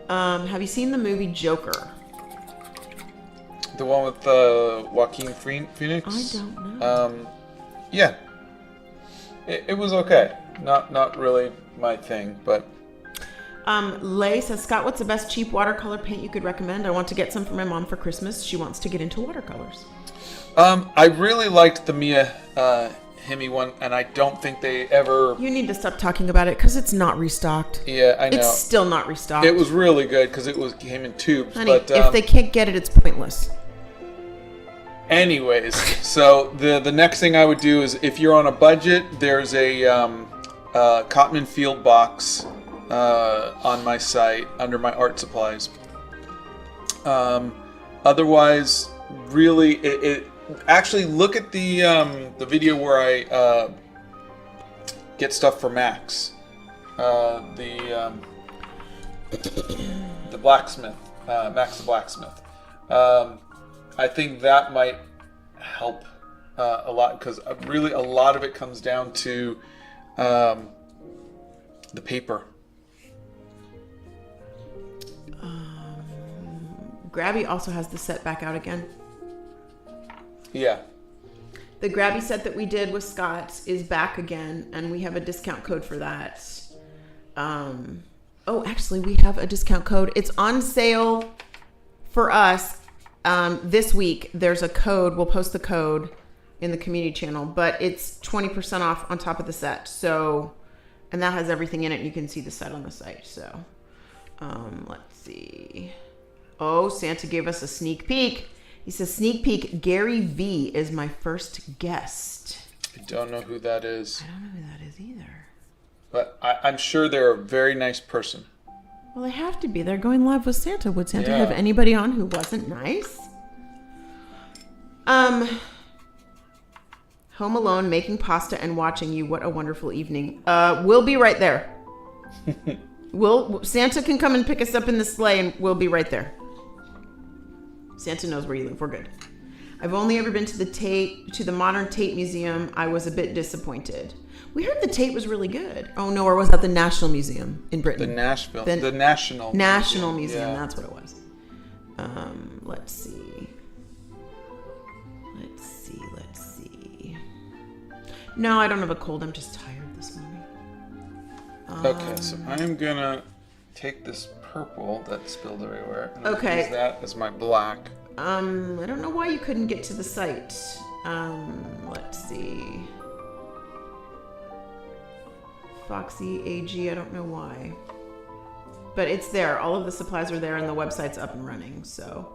Have you seen the movie Joker? The one with Joaquin Phoenix? I don't know. Yeah. It was okay. Not really my thing, but... Lay says, Scott, what's the best cheap watercolor paint you could recommend? I want to get some for my mom for Christmas. She wants to get into watercolors. I really liked the Mia Hemi one, and I don't think they ever... You need to stop talking about it because it's not restocked. Yeah, I know. It's still not restocked. It was really good because came in tubes. Honey, but if they can't get it, it's pointless. Anyways, so the next thing I would do is, if you're on a budget, there's a Cotman Field box on my site under my art supplies. Otherwise, really, it actually look at the video where I get stuff for Max, the blacksmith, Max the blacksmith. I think that might help a lot, because really a lot of it comes down to the paper. Grabby also has the set back out again. Yeah. The Grabby set that we did with Scott is back again, and we have a discount code for that. Actually, we have a discount code. It's on sale for us this week. There's a code. We'll post the code in the community channel, but it's 20% off on top of the set. So, and that has everything in it. You can see the set on the site. So, let's see. Oh, Santa gave us a sneak peek. He says, sneak peek, Gary V is my first guest. I don't know who that is. I don't know who that is either. But I'm sure they're a very nice person. Well, they have to be. They're going live with Santa. Would Santa Yeah. have anybody on who wasn't nice? Home alone, making pasta and watching you. What a wonderful evening. We'll be right there. Santa can come and pick us up in the sleigh, and we'll be right there. Santa knows where you live. We're good. I've only ever been to the Modern Tate Museum. I was a bit disappointed. We heard the Tate was really good. Oh no, or was that the National Museum in Britain? The National Museum. Yeah. That's what it was. Let's see. No, I don't have a cold. I'm just tired this morning. Okay, so I'm gonna take this purple that spilled everywhere. And Okay. use that as my black. I don't know why you couldn't get to the site. Let's see. Foxy AG, I don't know why. But it's there. All of the supplies are there and the website's up and running. So,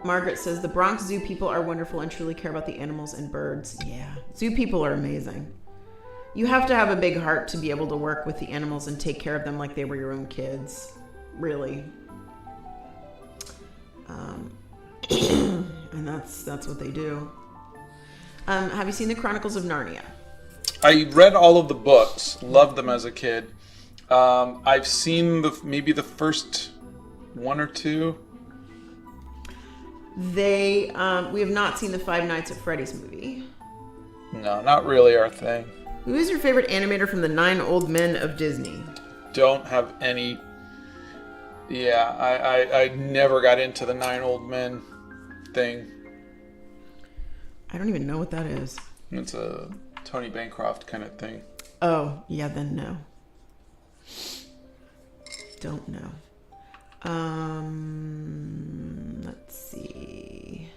Margaret says, the Bronx Zoo people are wonderful and truly care about the animals and birds. Yeah, zoo people are amazing. You have to have a big heart to be able to work with the animals and take care of them like they were your own kids. Really. And that's what they do. Have you seen the Chronicles of Narnia? I read all of the books. Loved them as a kid. I've seen maybe the first one or two. We have not seen the Five Nights at Freddy's movie. No, not really our thing. Who is your favorite animator from the 9 Old Men of Disney? Don't have any. Yeah, I never got into the 9 Old Men thing. I don't even know what that is. It's a Tony Bancroft kind of thing. Oh, yeah, then no. Don't know. Let's see.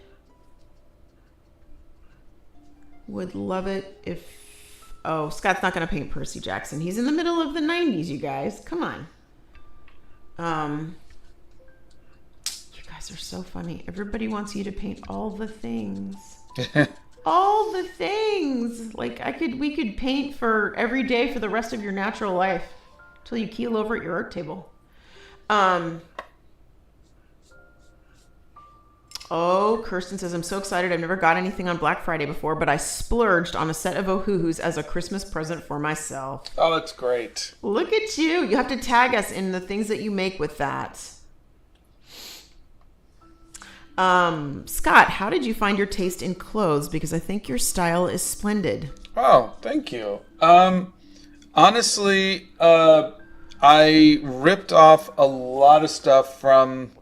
Would love it if... Oh, Scott's not going to paint Percy Jackson. He's in the middle of the 90s, you guys. Come on. You guys are so funny. Everybody wants you to paint all the things. All the things. Like, we could paint for every day for the rest of your natural life till you keel over at your art table. Oh, Kirsten says, I'm so excited. I've never got anything on Black Friday before, but I splurged on a set of Ohuhus as a Christmas present for myself. Oh, that's great. Look at you. You have to tag us in the things that you make with that. Scott, how did you find your taste in clothes? Because I think your style is splendid. Oh, thank you. Honestly, I ripped off a lot of stuff from...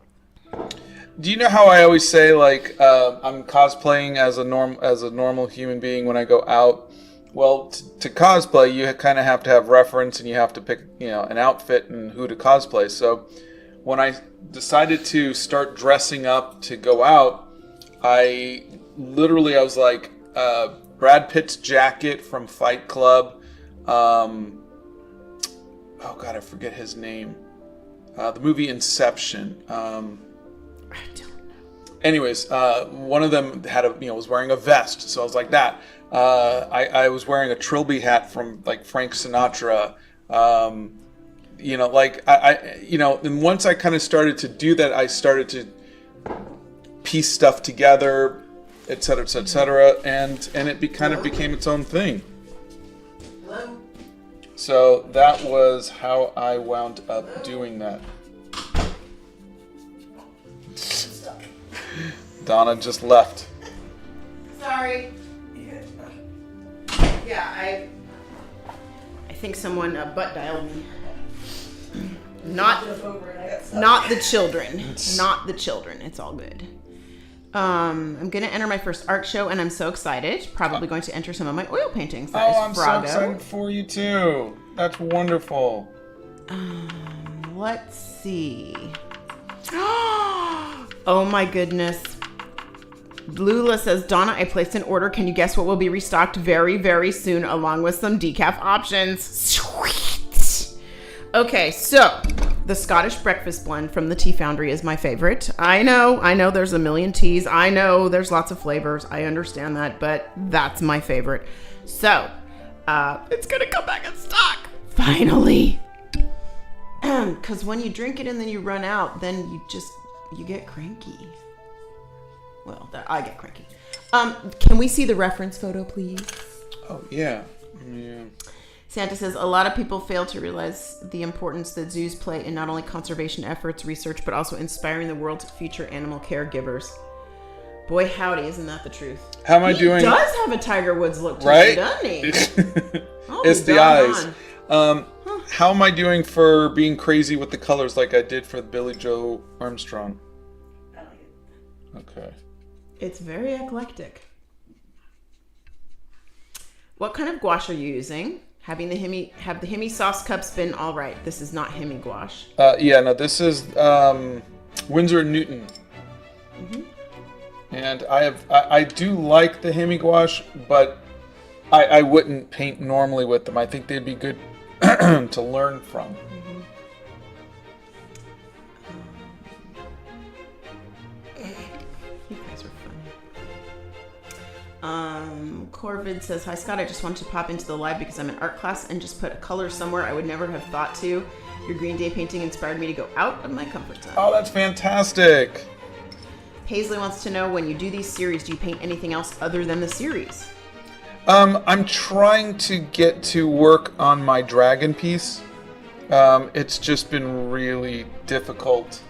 Do you know how I always say, like, I'm cosplaying as a normal human being when I go out? Well, to cosplay, you kind of have to have reference, and you have to pick, an outfit and who to cosplay. So when I decided to start dressing up to go out, I was like, Brad Pitt's jacket from Fight Club. Oh God, I forget his name. The movie Inception. I don't know. Anyways, one of them had was wearing a vest, so I was like that. I was wearing a Trilby hat from like Frank Sinatra. And once I kind of started to do that, I started to piece stuff together, et cetera, et cetera, et cetera, and it kind of became its own thing. Hello? So that was how I wound up doing that. Donna just left. Sorry. Yeah, I think someone butt dialed me. Not the children. Not the children. It's all good. I'm going to enter my first art show, and I'm so excited. Probably going to enter some of my oil paintings. That is I'm Brago. so excited for you, too. That's wonderful. Let's see. Oh, my goodness. Lula says, Donna, I placed an order. Can you guess what will be restocked very, very soon, along with some decaf options? Sweet. Okay, so the Scottish breakfast blend from the Tea Foundry is my favorite. I know there's a million teas. I know there's lots of flavors. I understand that, but that's my favorite. So, it's going to come back in stock. Finally. Because when you drink it and then you run out, then you get cranky. Well, I get cranky. Can we see the reference photo, please? Oh, yeah. Yeah. Santa says, a lot of people fail to realize the importance that zoos play in not only conservation efforts, research, but also inspiring the world's future animal caregivers. Boy, howdy, isn't that the truth? How am I doing? He does have a Tiger Woods look to right? him, doesn't he? It's the eyes. How am I doing for being crazy with the colors like I did for Billy Joe Armstrong? I like it. Okay. It's very eclectic. What kind of gouache are you using? Have the Hemi sauce cups been all right? This is not Hemi gouache. This is Winsor & Newton. Mm-hmm. And I do like the Hemi gouache, but I wouldn't paint normally with them. I think they'd be good to learn from. Mm-hmm. You guys are funny. Corvid says, hi Scott, I just wanted to pop into the live because I'm in art class and just put a color somewhere I would never have thought to. Your Green Day painting inspired me to go out of my comfort zone. Oh, that's fantastic. Paisley wants to know, when you do these series, do you paint anything else other than the series? I'm trying to get to work on my dragon piece. It's just been really difficult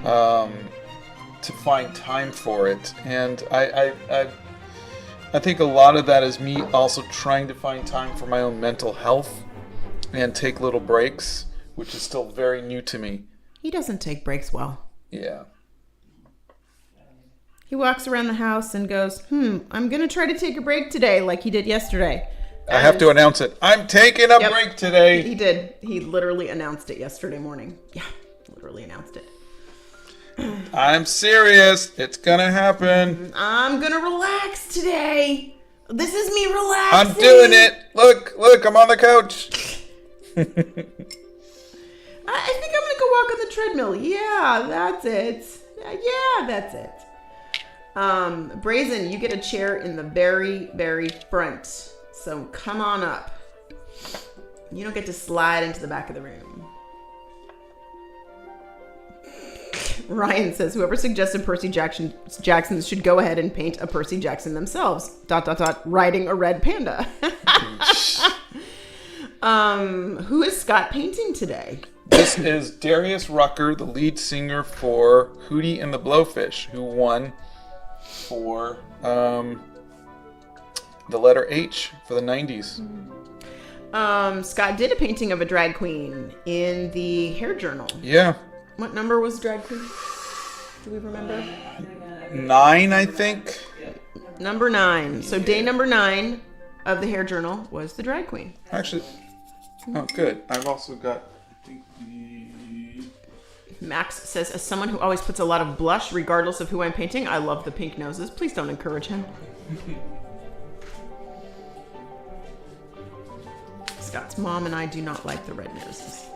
to find time for it, and I think a lot of that is me also trying to find time for my own mental health and take little breaks, which is still very new to me. He doesn't take breaks well. Yeah. He walks around the house and goes, I'm going to try to take a break today, like he did yesterday. I have to announce it. I'm taking a break today. He did. He literally announced it yesterday morning. Yeah, literally announced it. I'm serious. It's gonna happen. I'm gonna relax today. This is me relaxing. I'm doing it. Look, I'm on the couch. I think I'm gonna go walk on the treadmill. Yeah, that's it. Yeah, that's it. Brazen, you get a chair in the very, very front. So come on up. You don't get to slide into the back of the room. Ryan says, whoever suggested Percy Jackson should go ahead and paint a Percy Jackson themselves. ... Riding a red panda. Who is Scott painting today? This is Darius Rucker, the lead singer for Hootie and the Blowfish, who won for the letter H for the 90s. Scott did a painting of a drag queen in the hair journal. Yeah. What number was drag queen? Do we remember? 9, I think. Number 9. So day number 9 of the hair journal was the drag queen. Actually, oh, good. I've also got, I think, Max says, as someone who always puts a lot of blush regardless of who I'm painting, I love the pink noses. Please don't encourage him. Scott's mom and I do not like the red noses.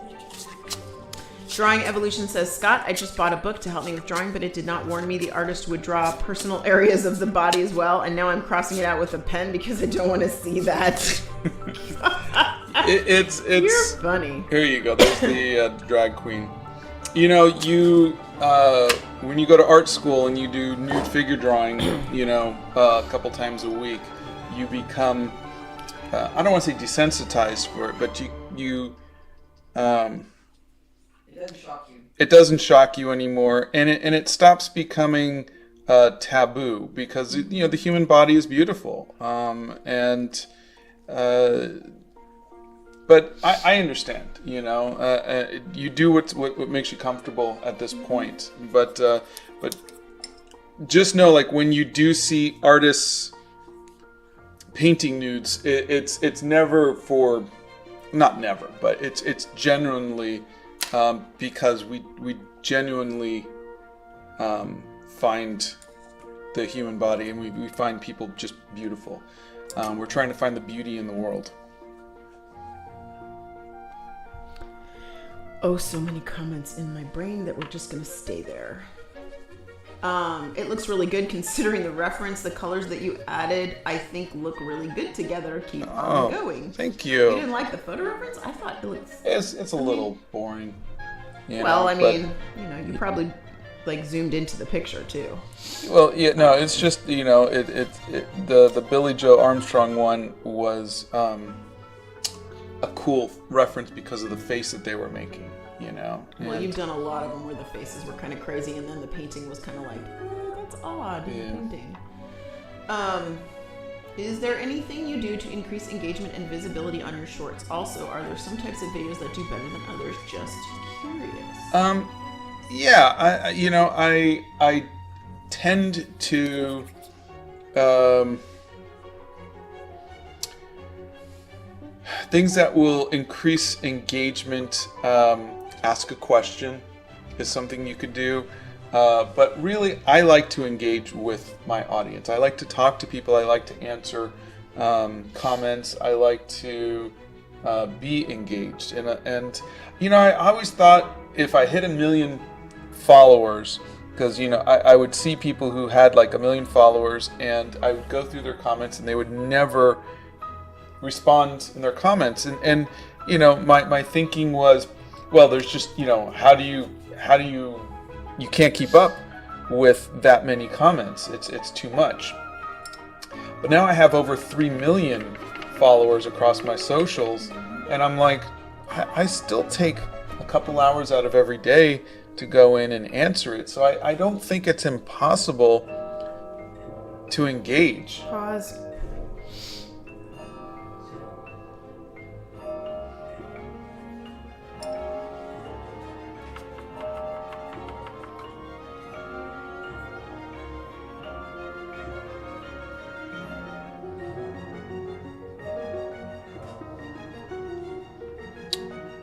Drawing Evolution says, Scott, I just bought a book to help me with drawing, but it did not warn me the artist would draw personal areas of the body as well, and now I'm crossing it out with a pen because I don't want to see that. it's You're funny. Here you go. There's the drag queen. You know, when you go to art school and you do nude figure drawing, a couple times a week, you become, I don't want to say desensitized for it, but you It doesn't shock you. It doesn't shock you anymore, and it stops becoming taboo because the human body is beautiful, but I understand. You do what makes you comfortable at this point, but just know, like, when you do see artists painting nudes, it's never for, not never, but it's genuinely. Because we genuinely find the human body, and we find people just beautiful. We're trying to find the beauty in the world. Oh, so many comments in my brain that we're just going to stay there. It looks really good considering the reference. The colors that you added, I think, look really good together. Keep on going. Thank you. You didn't like the photo reference? I thought it looks... It's a little boring. Well, I mean, you probably zoomed into the picture too. Well, yeah, no, it's just the Billy Joe Armstrong one was a cool reference because of the face that they were making. Well, you've done a lot of them where the faces were kind of crazy, and then the painting was kind of like, that's odd. Yeah. Painting. Is there anything you do to increase engagement and visibility on your shorts? Also, are there some types of videos that do better than others? Just curious. Yeah, I tend to things that will increase engagement. Ask a question is something you could do. But really, I like to engage with my audience. I like to talk to people. I like to answer comments. I like to be engaged. And I always thought if I hit 1 million followers, because I would see people who had like 1 million followers, and I would go through their comments, and they would never respond in their comments. And my thinking was, well, there's just how do you can't keep up with that many comments. It's too much. But now I have over 3 million followers across my socials, and I'm like, I still take a couple hours out of every day to go in and answer it. So I don't think it's impossible to engage. Pause.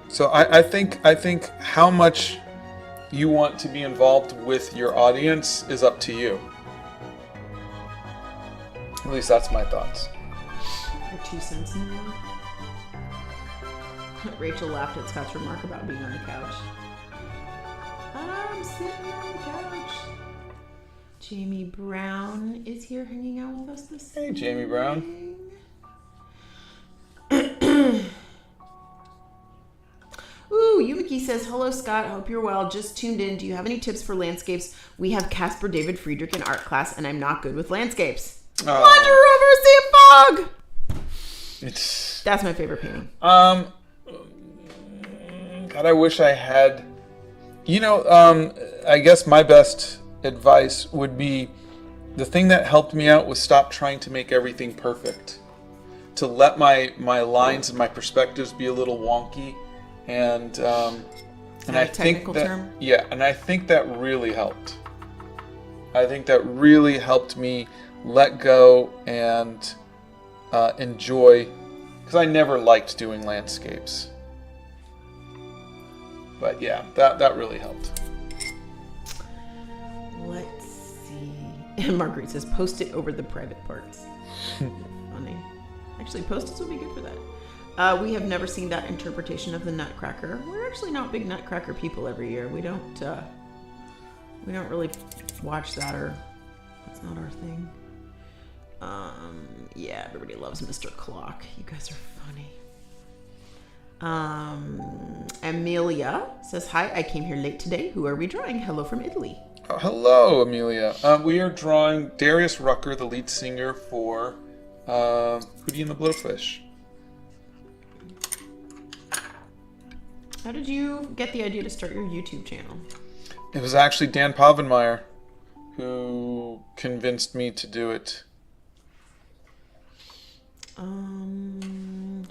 So I think how much you want to be involved with your audience is up to you. At least that's my thoughts. Your 2 cents in the world. Rachel laughed at Scott's remark about being on the couch. I'm sitting on the couch. Jamie Brown is here hanging out with us this Hey, Jamie Brown. Ooh, Yumiki says, hello, Scott. Hope you're well. Just tuned in. Do you have any tips for landscapes? We have Caspar David Friedrich in art class, and I'm not good with landscapes. Wander over, see a fog. That's my favorite painting. God, I wish I had. I guess my best advice would be the thing that helped me out was stop trying to make everything perfect. To let my lines and my perspectives be a little wonky. And I think that and I think that really helped. I think that really helped me let go and enjoy, because I never liked doing landscapes. But yeah, that really helped. Let's see. And Marguerite says, post it over the private parts. Funny. Actually, post-its would be good for that. We have never seen that interpretation of the Nutcracker. We're actually not big Nutcracker people every year. We don't really watch that, or that's not our thing. Yeah, everybody loves Mr. Clock. You guys are funny. Amelia says, hi, I came here late today. Who are we drawing? Hello from Italy. Oh, hello, Amelia. We are drawing Darius Rucker, the lead singer for Hootie and the Blowfish. How did you get the idea to start your YouTube channel? It was actually Dan Povenmire who convinced me to do it.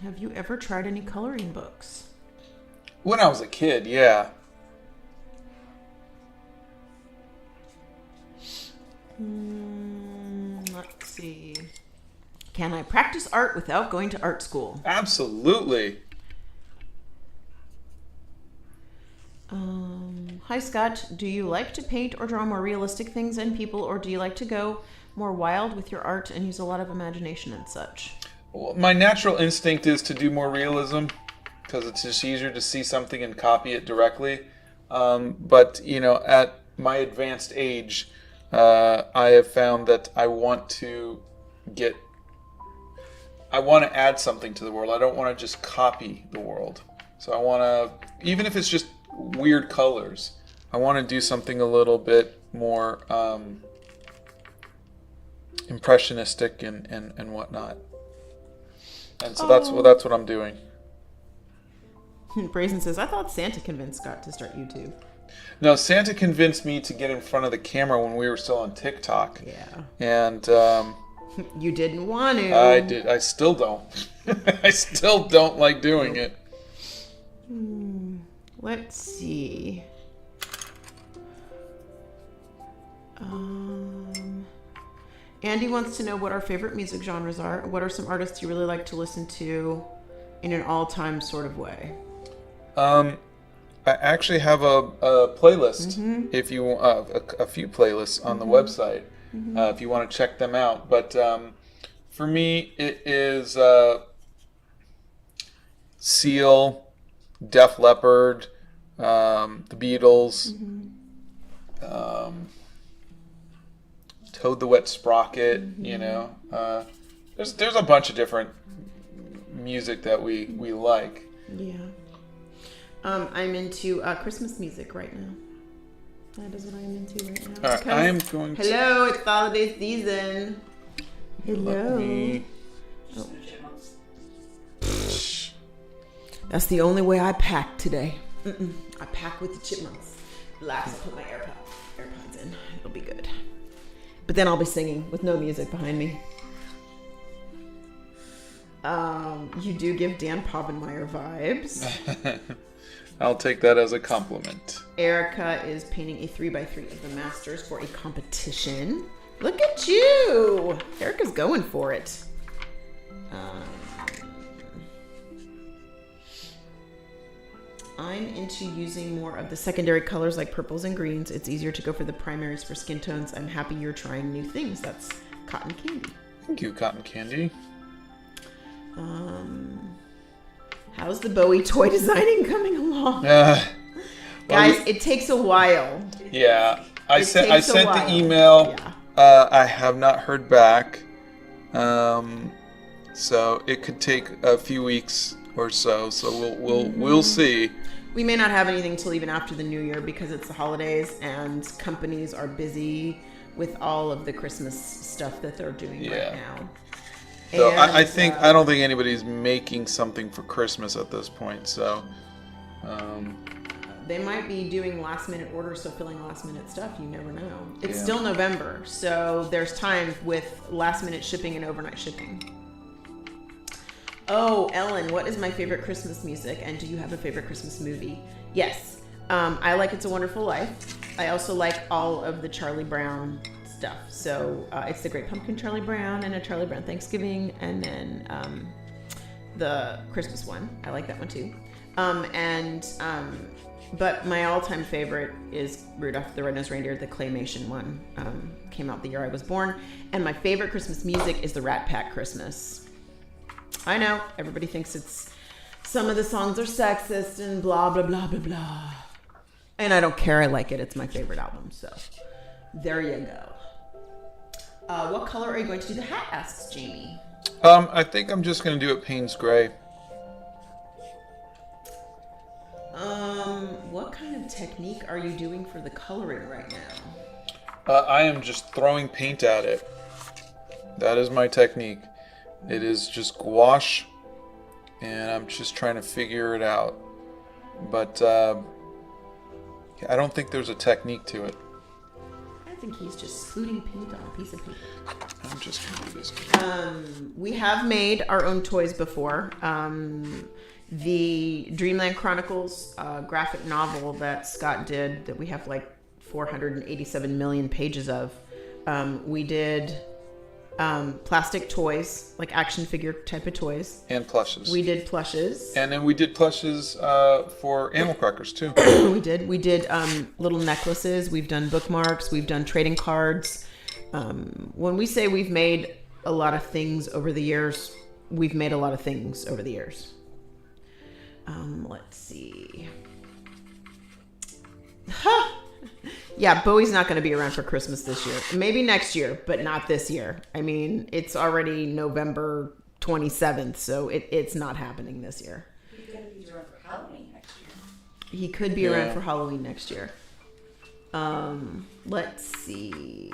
Have you ever tried any coloring books? When I was a kid, yeah. Let's see. Can I practice art without going to art school? Absolutely. Hi, Scott. Do you like to paint or draw more realistic things and people, or do you like to go more wild with your art and use a lot of imagination and such? Well, my natural instinct is to do more realism, because it's just easier to see something and copy it directly. But, at my advanced age, I have found that I want to add something to the world. I don't want to just copy the world. So I want to, even if it's just weird colors, I want to do something a little bit more impressionistic and whatnot. And so that's what I'm doing. Brazen says, I thought Santa convinced Scott to start YouTube. No, Santa convinced me to get in front of the camera when we were still on TikTok. Yeah. And you didn't want to. I did. I still don't. I still don't like doing it. Let's see. Andy wants to know what our favorite music genres are. What are some artists you really like to listen to in an all-time sort of way? I actually have a playlist. If you a few playlists on the website, if you want to check them out. But for me, it is Seal, Def Leppard, the Beatles, Toad the Wet Sprocket. There's a bunch of different music that we like. Yeah. I'm into Christmas music right now. That is what I'm into right now. All right, I am going to... Hello, it's holiday season. Hello. Let me... That's the only way I pack today. I pack with the chipmunks. Relax, I'll put my AirPods in. It'll be good. But then I'll be singing with no music behind me. You do give Dan Povenmire vibes. I'll take that as a compliment. Erica is painting a 3x3 of the Masters for a competition. Look at you! Erica's going for it. I'm into using more of the secondary colors like purples and greens. It's easier to go for the primaries for skin tones. I'm happy you're trying new things. That's Cotton Candy. Thank you, Cotton Candy. How's the Bowie toy designing coming along? Guys, it takes a while. Yeah, I sent the while. email. Yeah. I have not heard back. So it could take a few weeks or so. So we'll see. We may not have anything till even after the new year because it's the holidays and companies are busy with all of the Christmas stuff that they're doing right now. So And, I don't think anybody's making something for Christmas at this point. So they might be doing last minute orders, so filling last minute stuff. You never know. It's still November, so there's time with last minute shipping and overnight shipping. Oh, Ellen, what is my favorite Christmas music? And do you have a favorite Christmas movie? Yes. I like It's a Wonderful Life. I also like all of the Charlie Brown stuff. So it's the Great Pumpkin Charlie Brown and a Charlie Brown Thanksgiving. And then the Christmas one. I like that one too. But my all-time favorite is Rudolph the Red-Nosed Reindeer, the claymation one. Came out the year I was born. And my favorite Christmas music is the Rat Pack Christmas. I know, everybody thinks some of the songs are sexist and blah, blah, blah, blah, blah. And I don't care, I like it. It's my favorite album, so there you go. What color are you going to do the hat, asks Jamie. I think I'm just going to do it Payne's Gray. What kind of technique are you doing for the coloring right now? I am just throwing paint at it. That is my technique. It is just gouache, and I'm just trying to figure it out. But I don't think there's a technique to it. I think he's just spooting paint on a piece of paper. I'm just going to do this. We have made our own toys before. The Dreamland Chronicles graphic novel that Scott did, that we have like 487 million pages of. We did plastic toys, like action figure type of toys. And plushes. We did plushes. And then we did plushes for animal crackers too. We did little necklaces. We've done bookmarks. We've done trading cards. When we say we've made a lot of things over the years, we've made a lot of things over the years. Let's see. Yeah, Bowie's not going to be around for Christmas this year. Maybe next year, but not this year. I mean, it's already November 27th, so it's not happening this year. He's going to be around for Halloween next year. He could be around for Halloween next year. Let's see.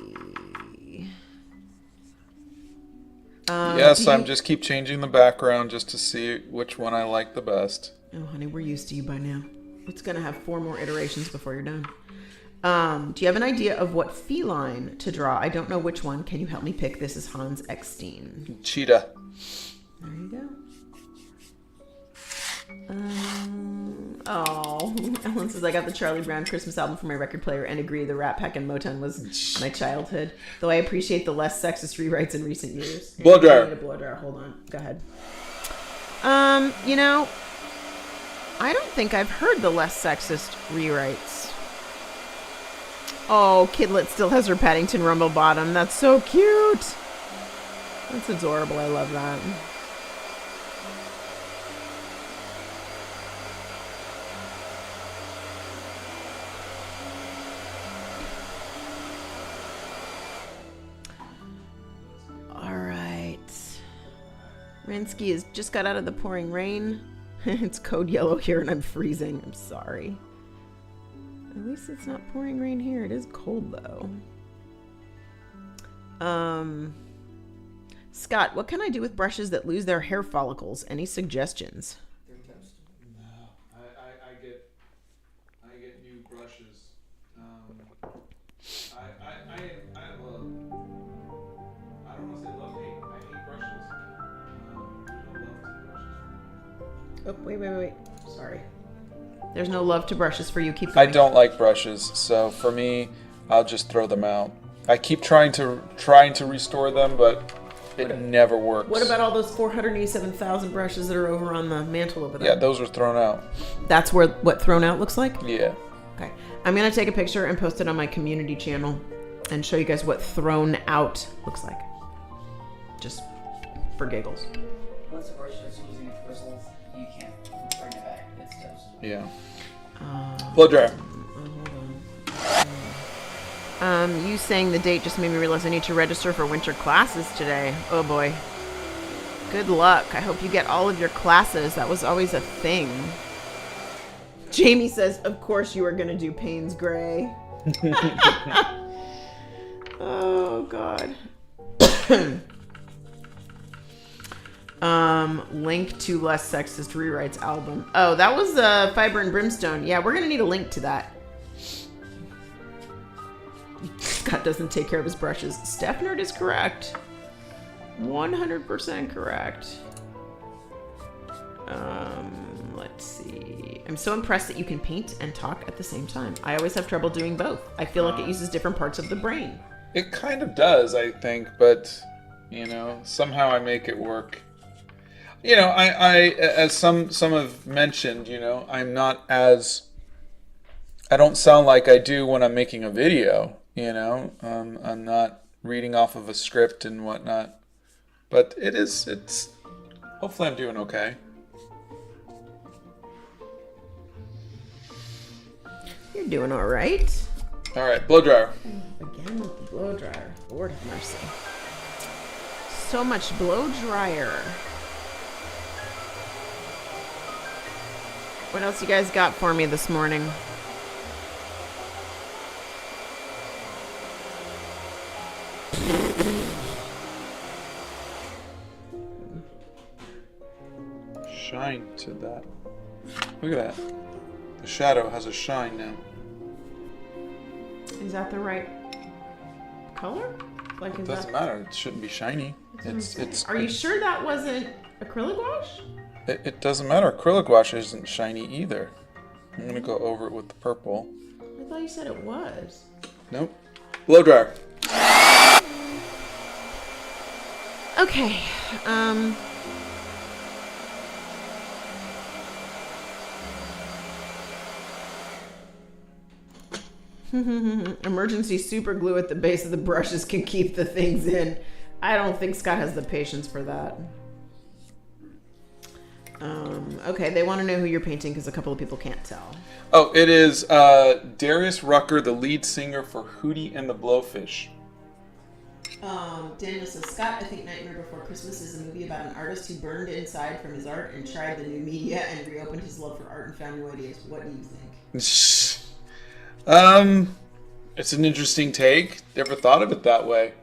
Yes, I'm just keep changing the background just to see which one I like the best. Oh, honey, we're used to you by now. It's going to have 4 more iterations before you're done. Do you have an idea of what feline to draw? I don't know which one. Can you help me pick? This is Hans Eckstein. Cheetah. There you go. Ellen says, I got the Charlie Brown Christmas album for my record player and agree the Rat Pack and Motown was my childhood. Though I appreciate the less sexist rewrites in recent years. Blow dryer. Blow dryer. Hold on. Go ahead. I don't think I've heard the less sexist rewrites. Oh, Kidlet still has her Paddington Rumble bottom. That's so cute. That's adorable. I love that. All right. Rinsky has just got out of the pouring rain. It's code yellow here and I'm freezing. I'm sorry. At least it's not pouring rain here. It is cold though. Scott, what can I do with brushes that lose their hair follicles? Any suggestions? No, I get new brushes. I don't want to say love hate. I hate brushes. There's no love to brushes. Oh, wait. Sorry. There's no love to brushes for you. Keep going. I don't like brushes, so for me, I'll just throw them out. I keep trying to restore them, but It never works. What about all those 487,000 brushes that are over on the mantle over there? Yeah, those are thrown out. That's where what thrown out looks like? Yeah. Okay. I'm going to take a picture and post it on my community channel and show you guys what thrown out looks like. Just for giggles. Once the brush starts losing its bristles, you can't bring it back. It's toast. Yeah. Blow dryer. You saying the date just made me realize I need to register for winter classes today. Oh boy. Good luck. I hope you get all of your classes. That was always a thing. Jamie says, of course you are going to do Payne's Gray. Oh, God. Link to Less Sexist Rewrites album. Oh, that was Fiber and Brimstone. Yeah, we're going to need a link to that. Scott doesn't take care of his brushes. Steph Nerd is correct. 100% correct. Let's see. I'm so impressed that you can paint and talk at the same time. I always have trouble doing both. I feel like it uses different parts of the brain. It kind of does, I think, but, somehow I make it work. I as some have mentioned, I'm not as... I don't sound like I do when I'm making a video, I'm not reading off of a script and whatnot. But it's... Hopefully I'm doing okay. You're doing all right. All right, blow dryer. Again with the blow dryer. Lord have mercy. So much blow dryer. What else you guys got for me this morning? Shine to that. Look at that. The shadow has a shine now. Is that the right color? Like, It doesn't matter. It shouldn't be shiny. It's. Are you sure that wasn't acrylic wash? It doesn't matter. Acrylic wash isn't shiny either. I'm gonna go over it with the purple. I thought you said it was. Nope. Blow dryer. Okay. Emergency super glue at the base of the brushes can keep the things in. I don't think Scott has the patience for that. Okay, they want to know who you're painting because a couple of people can't tell. Oh, it is Darius Rucker, the lead singer for Hootie and the Blowfish. Daniel says, Scott, I think Nightmare Before Christmas is a movie about an artist who burned inside from his art and tried the new media and reopened his love for art and found new ideas. What do you think? It's an interesting take. Never thought of it that way.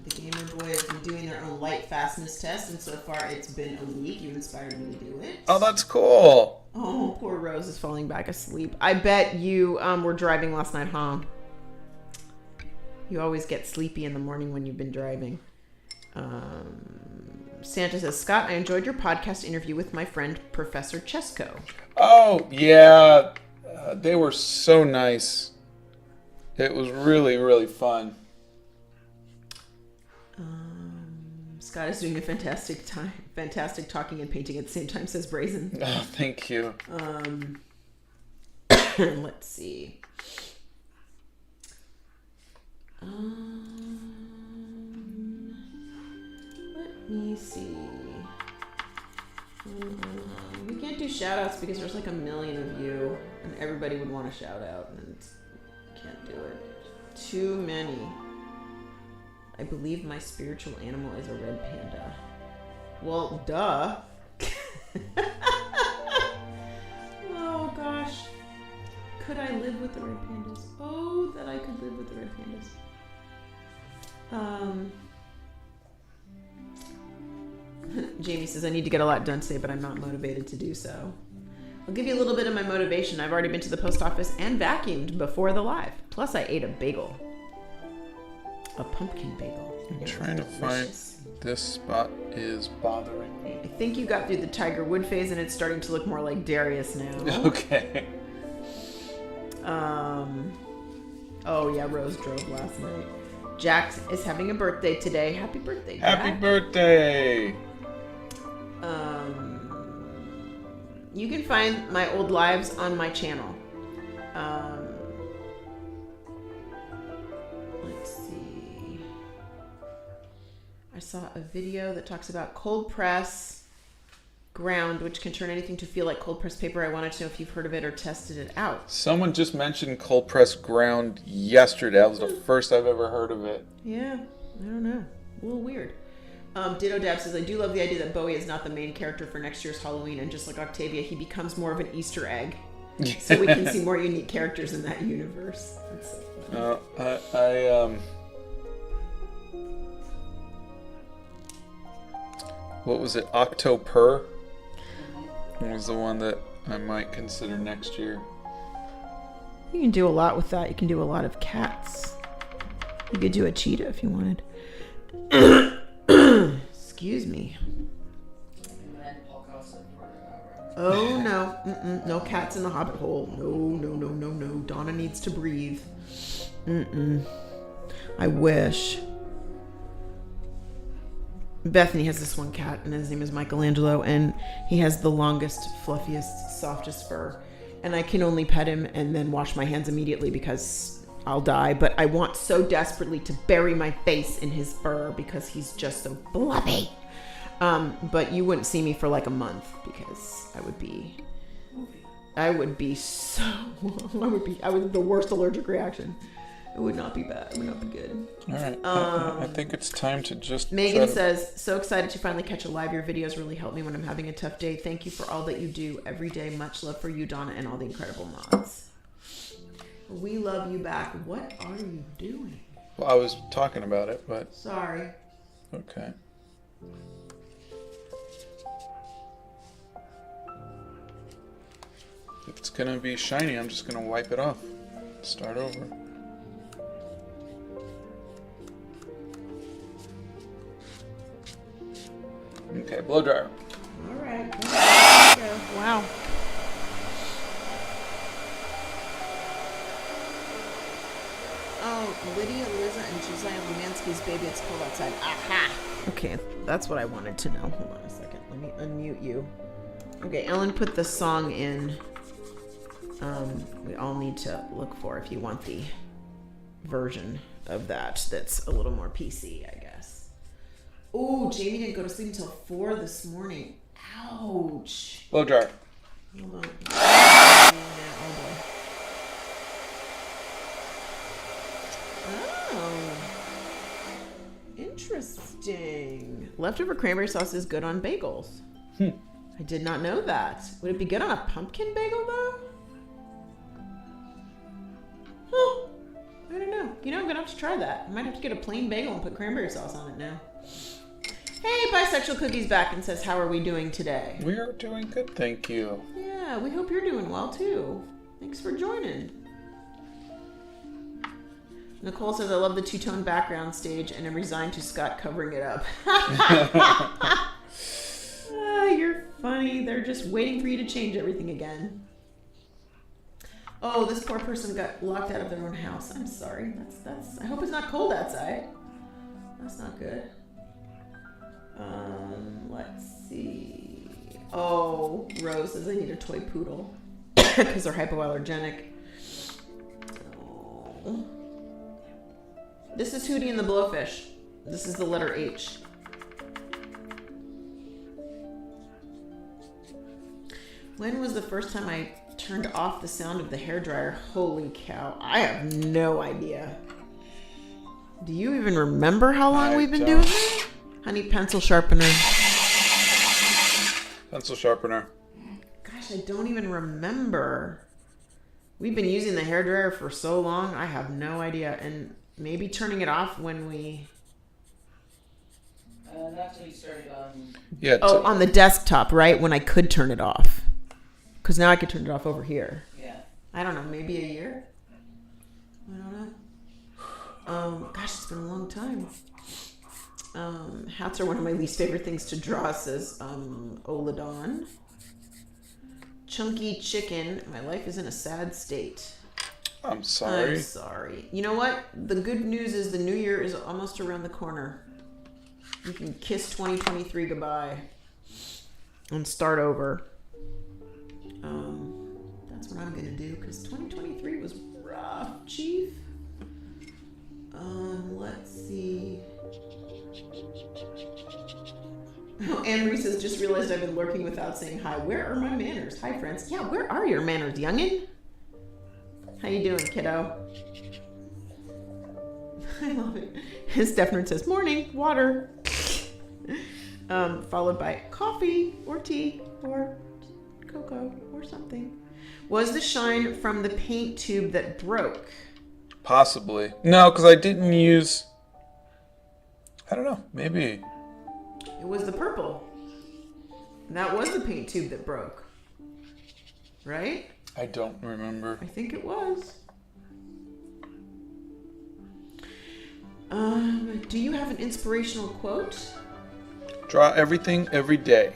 The Gamer Boy has been doing their own light fastness test, and so far it's been a week. You inspired me to do it. Oh, that's cool. Oh, poor Rose is falling back asleep. I bet you were driving last night, huh? You always get sleepy in the morning when you've been driving. Santa says, Scott, I enjoyed your podcast interview with my friend, Professor Chesko. Oh, yeah. They were so nice. It was really, really fun. Scott is doing a fantastic talking and painting at the same time, says Brazen. Oh, thank you. Let's see. Let me see. We can't do shout outs because there's like a million of you and everybody would want a shout out and can't do it. Too many. I believe my spiritual animal is a red panda. Well, duh. Oh gosh. Could I live with the red pandas? Oh, that I could live with the red pandas. Jamie says, I need to get a lot done today, but I'm not motivated to do so. I'll give you a little bit of my motivation. I've already been to the post office and vacuumed before the live. Plus, I ate a bagel. A pumpkin bagel. I'm trying to find this spot is bothering me. I think you got through the Tiger Wood phase and it's starting to look more like Darius now. Okay. Oh yeah, Rose drove last night. Jack is having a birthday today. Happy birthday, Jack. Happy birthday! You can find my old lives on my channel. Let's see. I saw a video that talks about cold press ground, which can turn anything to feel like cold press paper. I wanted to know if you've heard of it or tested it out. Someone just mentioned cold press ground yesterday. That was the first I've ever heard of it. Yeah, I don't know. A little weird. Ditto Dab says, I do love the idea that Bowie is not the main character for next year's Halloween, and just like Octavia, he becomes more of an Easter egg. So we can see more unique characters in that universe. That's so funny. What was it? Octoper was the one that I might consider next year. You can do a lot with that. You can do a lot of cats. You could do a cheetah if you wanted. Excuse me. Oh no. No cats in the Hobbit hole. No. Donna needs to breathe. I wish. Bethany has this one cat, and his name is Michelangelo, and he has the longest, fluffiest, softest fur. And I can only pet him and then wash my hands immediately because I'll die. But I want so desperately to bury my face in his fur because he's just so fluffy. But you wouldn't see me for like a month because I would have the worst allergic reaction. It would not be bad. It would not be good. All right. I think it's time to just... Megan says, so excited to finally catch a live. Your videos really help me when I'm having a tough day. Thank you for all that you do every day. Much love for you, Donna, and all the incredible mods. We love you back. What are you doing? Well, I was talking about it, but... Sorry. Okay. If it's going to be shiny, I'm just going to wipe it off. Start over. Okay, blow dryer. All right. Go. Wow. Oh, Lydia, Liza, and Josiah Romansky's Baby It's Cold Outside. Aha! Okay, that's what I wanted to know. Hold on a second. Let me unmute you. Okay, Ellen put the song in. We all need to look for if you want the version of that that's a little more PC, I guess. Oh, Jamie didn't go to sleep until 4 this morning. Ouch. Blow dryer. Hold on. Oh boy. Oh. Interesting. Leftover cranberry sauce is good on bagels. I did not know that. Would it be good on a pumpkin bagel though? Huh. I don't know. You know, I'm gonna have to try that. I might have to get a plain bagel and put cranberry sauce on it now. Hey, Bisexual Cookie's back and says, how are we doing today? We are doing good, thank you. Yeah, we hope you're doing well too. Thanks for joining. Nicole says, I love the two-tone background stage and am resigned to Scott covering it up. You're funny. They're just waiting for you to change everything again. Oh, this poor person got locked out of their own house. I'm sorry. That's. I hope it's not cold outside. That's not good. Let's see. Oh, Rose says I need a toy poodle because they're hypoallergenic. Oh. This is Hootie and the Blowfish. This is the letter H. When was the first time I turned off the sound of the hairdryer? Holy cow. I have no idea. Do you even remember how long we've been doing this? Honey, pencil sharpener. Pencil sharpener. Gosh, I don't even remember. We've been using the hairdryer for so long, I have no idea. And maybe turning it off when we... Not till you started on... Yeah. on the desktop, right? When I could turn it off. Because now I could turn it off over here. Yeah. I don't know, maybe a year? I don't know. Gosh, it's been a long time. Hats are one of my least favorite things to draw, says Oladon. Chunky chicken. My life is in a sad state. I'm sorry. I'm sorry. You know what? The good news is the new year is almost around the corner. You can kiss 2023 goodbye and start over. That's what I'm gonna do because 2023 was rough, Chief. Let's see. Oh, Anne-Marie says, just realized I've been lurking without saying hi. Where are my manners? Hi, friends. Yeah, where are your manners, youngin? How you doing, kiddo? I love it. Stefan says, morning, water. Followed by coffee or tea or cocoa or something. Was the shine from the paint tube that broke? Possibly. No, because I didn't use... I don't know. Maybe. It was the purple. That was the paint tube that broke. Right? I don't remember. I think it was. Do you have an inspirational quote? Draw everything every day.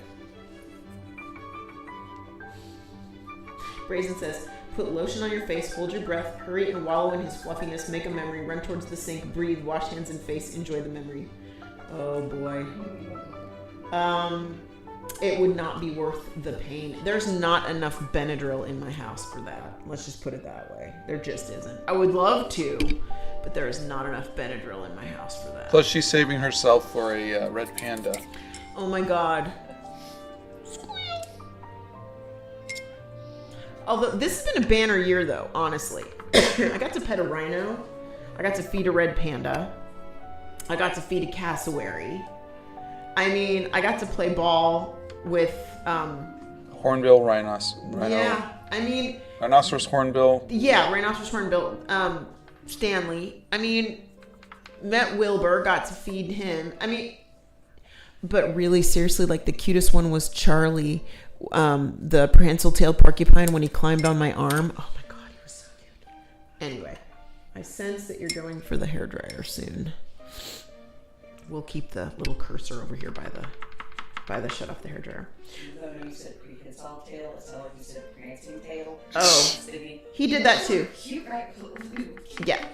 Brazen says, put lotion on your face, hold your breath, hurry and wallow in his fluffiness, make a memory, run towards the sink, breathe, wash hands and face, enjoy the memory. Oh boy. It would not be worth the pain. There's not enough Benadryl in my house for that. Let's just put it that way. There just isn't. I would love to, but there is not enough Benadryl in my house for that. Plus, she's saving herself for a red panda. Oh my god. Although, this has been a banner year though, honestly. I got to pet a rhino. I got to feed a red panda. I got to feed a cassowary. I mean, I got to play ball with... Hornbill rhino. Yeah, I mean... Rhinoceros hornbill. Yeah, rhinoceros hornbill. Stanley. I mean, met Wilbur, got to feed him. I mean... But really, seriously, like the cutest one was Charlie, the prehensile-tailed porcupine when he climbed on my arm. Oh my god, he was so cute. Anyway, I sense that you're going for the hairdryer soon. We'll keep the little cursor over here by the shut off the hairdryer. You said prehensile tail, it's not like you said prancing tail. Oh, he did that too. Cute, right? Yeah.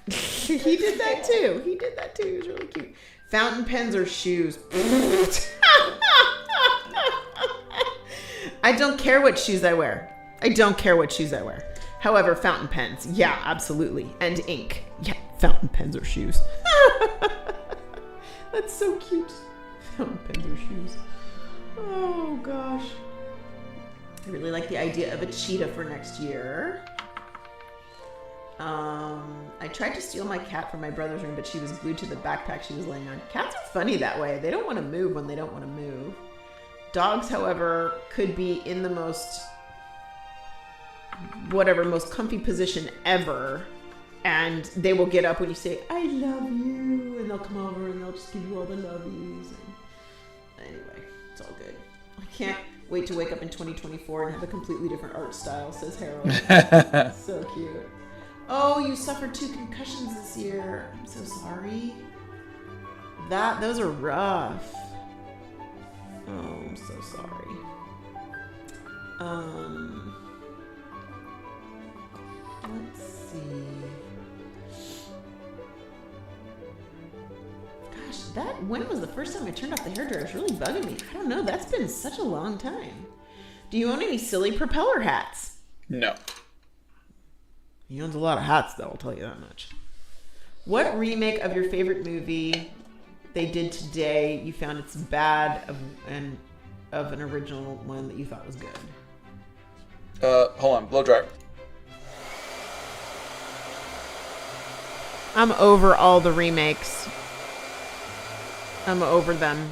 He did that too. He did that too. He was really cute. Fountain pens or shoes? I don't care what shoes I wear. I don't care what shoes I wear. However, fountain pens, yeah, absolutely. And ink. Yeah, fountain pens or shoes. That's so cute. Fountain pens or shoes. Oh, gosh. I really like the idea of a cheetah for next year. I tried to steal my cat from my brother's room, but she was glued to the backpack she was laying on. Cats are funny that way. They don't want to move when they don't want to move. Dogs, however, could be in the most comfy position ever, and they will get up when you say, I love you, and they'll come over and they'll just give you all the lovies. And anyway, it's all good. I can't wait to wake up in 2024 and have a completely different art style, says Harold. So cute. Oh, you suffered 2 concussions this year. I'm so sorry. Those are rough. Oh, I'm so sorry. Let's see. Gosh, when was the first time I turned off the hairdryer? It's really bugging me. I don't know. That's been such a long time. Do you own any silly propeller hats? No. He owns a lot of hats, though, I'll tell you that much. What remake of your favorite movie they did today you found it's bad of an original one that you thought was good? Hold on. Blow dryer. I'm over all the remakes. I'm over them.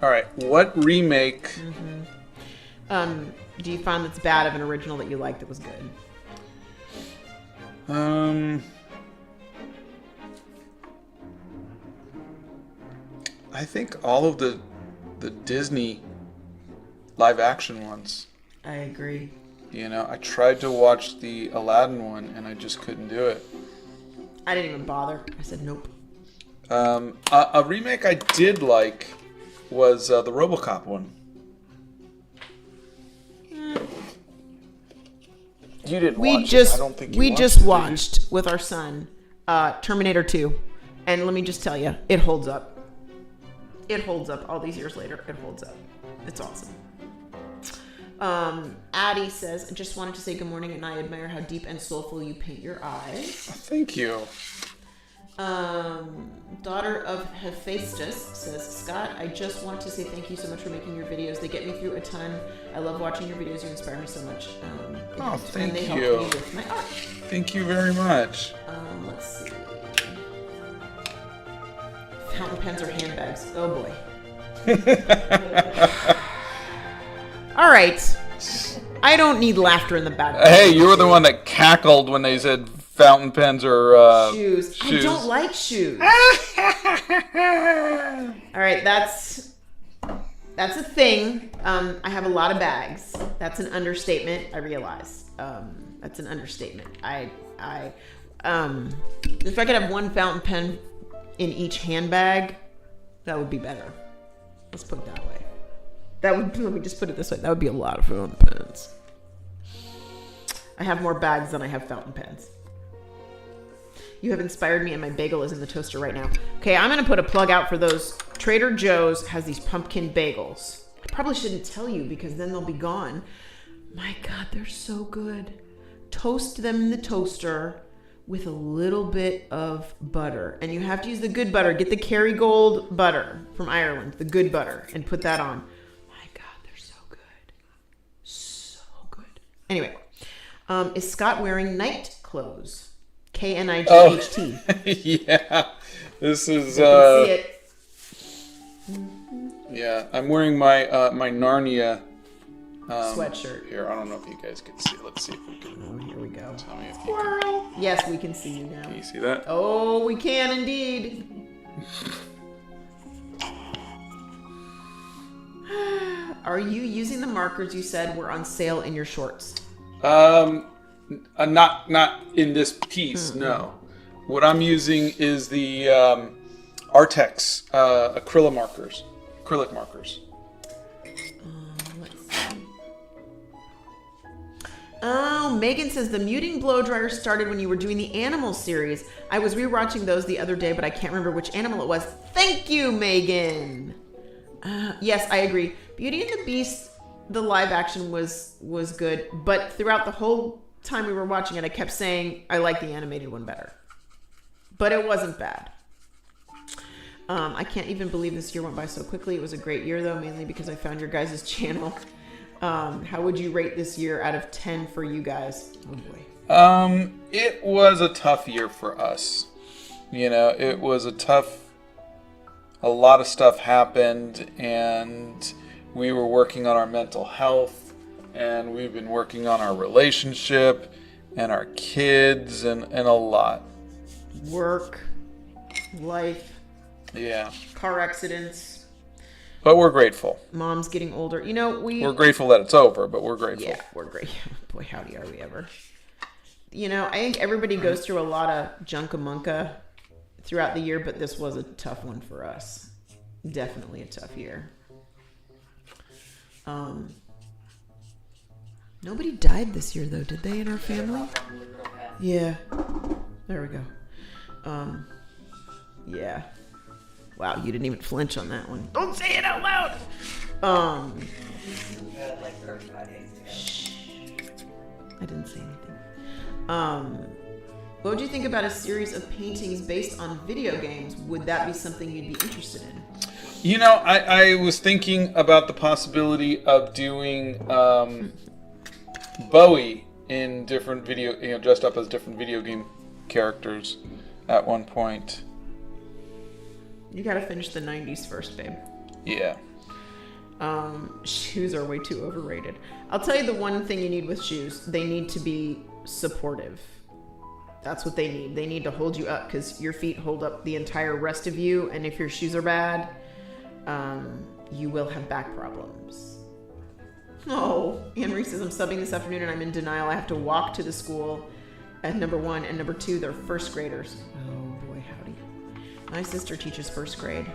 All right. What remake? Do you find that's bad of an original that you liked that was good? I think all of the Disney live action ones. I agree. You know, I tried to watch the Aladdin one and I just couldn't do it. I didn't even bother. I said nope. A remake I did like was the RoboCop one. You didn't We watch just it. I don't think you we watched just it, did you? watched with our son Terminator 2, and let me just tell you, it holds up. It holds up. All these years later, it holds up. It's awesome. Addie says, I just wanted to say good morning, and I admire how deep and soulful you paint your eyes. Thank you. Daughter of Hephaestus says, Scott, I just want to say thank you so much for making your videos. They get me through a ton. I love watching your videos. You inspire me so much. Thank and they you. help me with my art. Thank you very much. Let's see. Fountain pens or handbags. Oh boy. All right. I don't need laughter in the background. Hey, you were the one that cackled when they said fountain pens or shoes. I don't like shoes. All right, that's a thing. I have a lot of bags. That's an understatement. I realize. That's an understatement. If I could have one fountain pen in each handbag, that would be better. Let's put it that way. Let me just put it this way. That would be a lot of fountain pens. I have more bags than I have fountain pens. You have inspired me, and my bagel is in the toaster right now. Okay, I'm going to put a plug out for those. Trader Joe's has these pumpkin bagels. I probably shouldn't tell you because then they'll be gone. My God, they're so good. Toast them in the toaster with a little bit of butter. And you have to use the good butter. Get the Kerrygold butter from Ireland, the good butter, and put that on. My God, they're so good. So good. Anyway, is Scott wearing night clothes? K-N-I-G-H-T. Yeah. This is You can see it. yeah, I'm wearing my my Narnia Sweatshirt. here. I don't know if you guys can see. Let's see if we can. Oh, here we go. Tell me if you can. Yes, we can see you now. Can you see that? Oh, we can indeed. Are you using the markers you said were on sale in your shorts? Not in this piece. No. What I'm using is the Artex acrylic markers. Let's see. Oh, Megan says the muting blow dryer started when you were doing the animal series. I was rewatching those the other day, but I can't remember which animal it was. Thank you, Megan. Yes, I agree. Beauty and the Beast, the live action was good, but throughout the whole time we were watching it, I kept saying I like the animated one better. But it wasn't bad. I can't even believe this year went by so quickly. It was a great year, though, mainly because I found your guys' channel. How would you rate this year out of 10 for you guys? Oh, boy. It was a tough year for us. You know, it was a lot of stuff happened, and we were working on our mental health, and we've been working on our relationship and our kids and a lot. Work, life, yeah, car accidents. But we're grateful. Mom's getting older. You know, we're grateful that it's over, but we're grateful. Yeah, we're great. Boy, howdy are we ever. You know, I think everybody goes through a lot of junkamunka throughout the year, but this was a tough one for us. Definitely a tough year. Nobody died this year, though, did they, in our family? Yeah. There we go. Yeah. Wow, you didn't even flinch on that one. Don't say it out loud! I didn't say anything. What would you think about a series of paintings based on video games? Would that be something you'd be interested in? You know, I was thinking about the possibility of doing Bowie in different dressed up as different video game characters at one point. You gotta finish the 90s first, babe. Yeah. Shoes are way too overrated. I'll tell you the one thing you need with shoes. They need to be supportive. That's what they need. They need to hold you up because your feet hold up the entire rest of you. And if your shoes are bad, you will have back problems. Oh, Anne-Marie says, I'm subbing this afternoon and I'm in denial. I have to walk to the school at number 1 and number 2. They're first graders. Oh boy, howdy. My sister teaches first grade.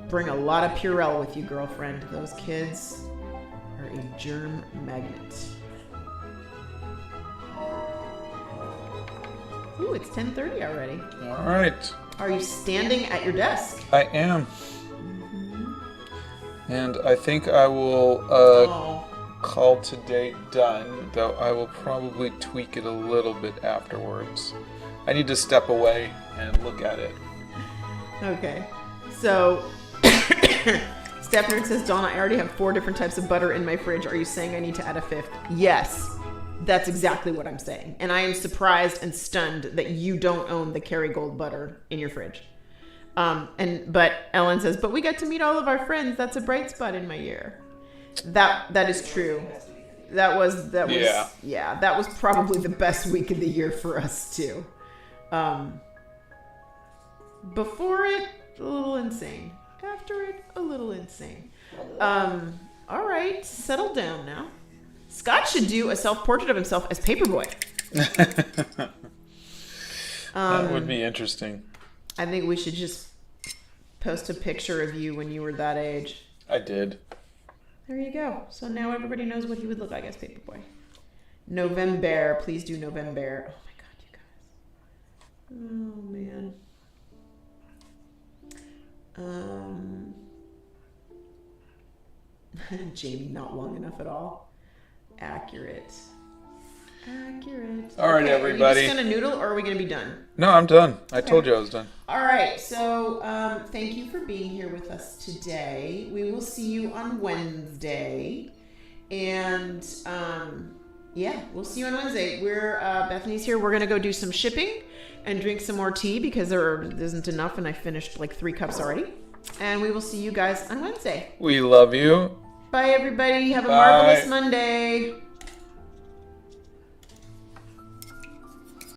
Bring a lot of Purell with you, girlfriend. Those kids are a germ magnet. Ooh, it's 10:30 already. All right. Are you standing at your desk? I am. And I think I will call today done, though I will probably tweak it a little bit afterwards. I need to step away and look at it. Okay. So, Steph says, Donna, I already have 4 different types of butter in my fridge. Are you saying I need to add a 5th? Yes. That's exactly what I'm saying. And I am surprised and stunned that you don't own the Kerrygold butter in your fridge. But Ellen says, but we got to meet all of our friends. That's a bright spot in my year. That is true. That was probably the best week of the year for us too. Before it, a little insane. After it, a little insane. All right, settle down now. Scott should do a self-portrait of himself as Paperboy. That would be interesting. I think we should just post a picture of you when you were that age. I did. There you go. So now everybody knows what he would look like as Paperboy. November. Please do November. Oh my God, you guys. Oh man. Jamie, not long enough at all. Accurate. All right, everybody. Are you just gonna noodle, or are we gonna be done? No, I'm done. I told you I was done. All right. So, thank you for being here with us today. We will see you on Wednesday, and we'll see you on Wednesday. We're Bethany's here. We're gonna go do some shipping and drink some more tea because there isn't enough, and I finished like 3 cups already. And we will see you guys on Wednesday. We love you. Bye, everybody. Have a marvelous Monday.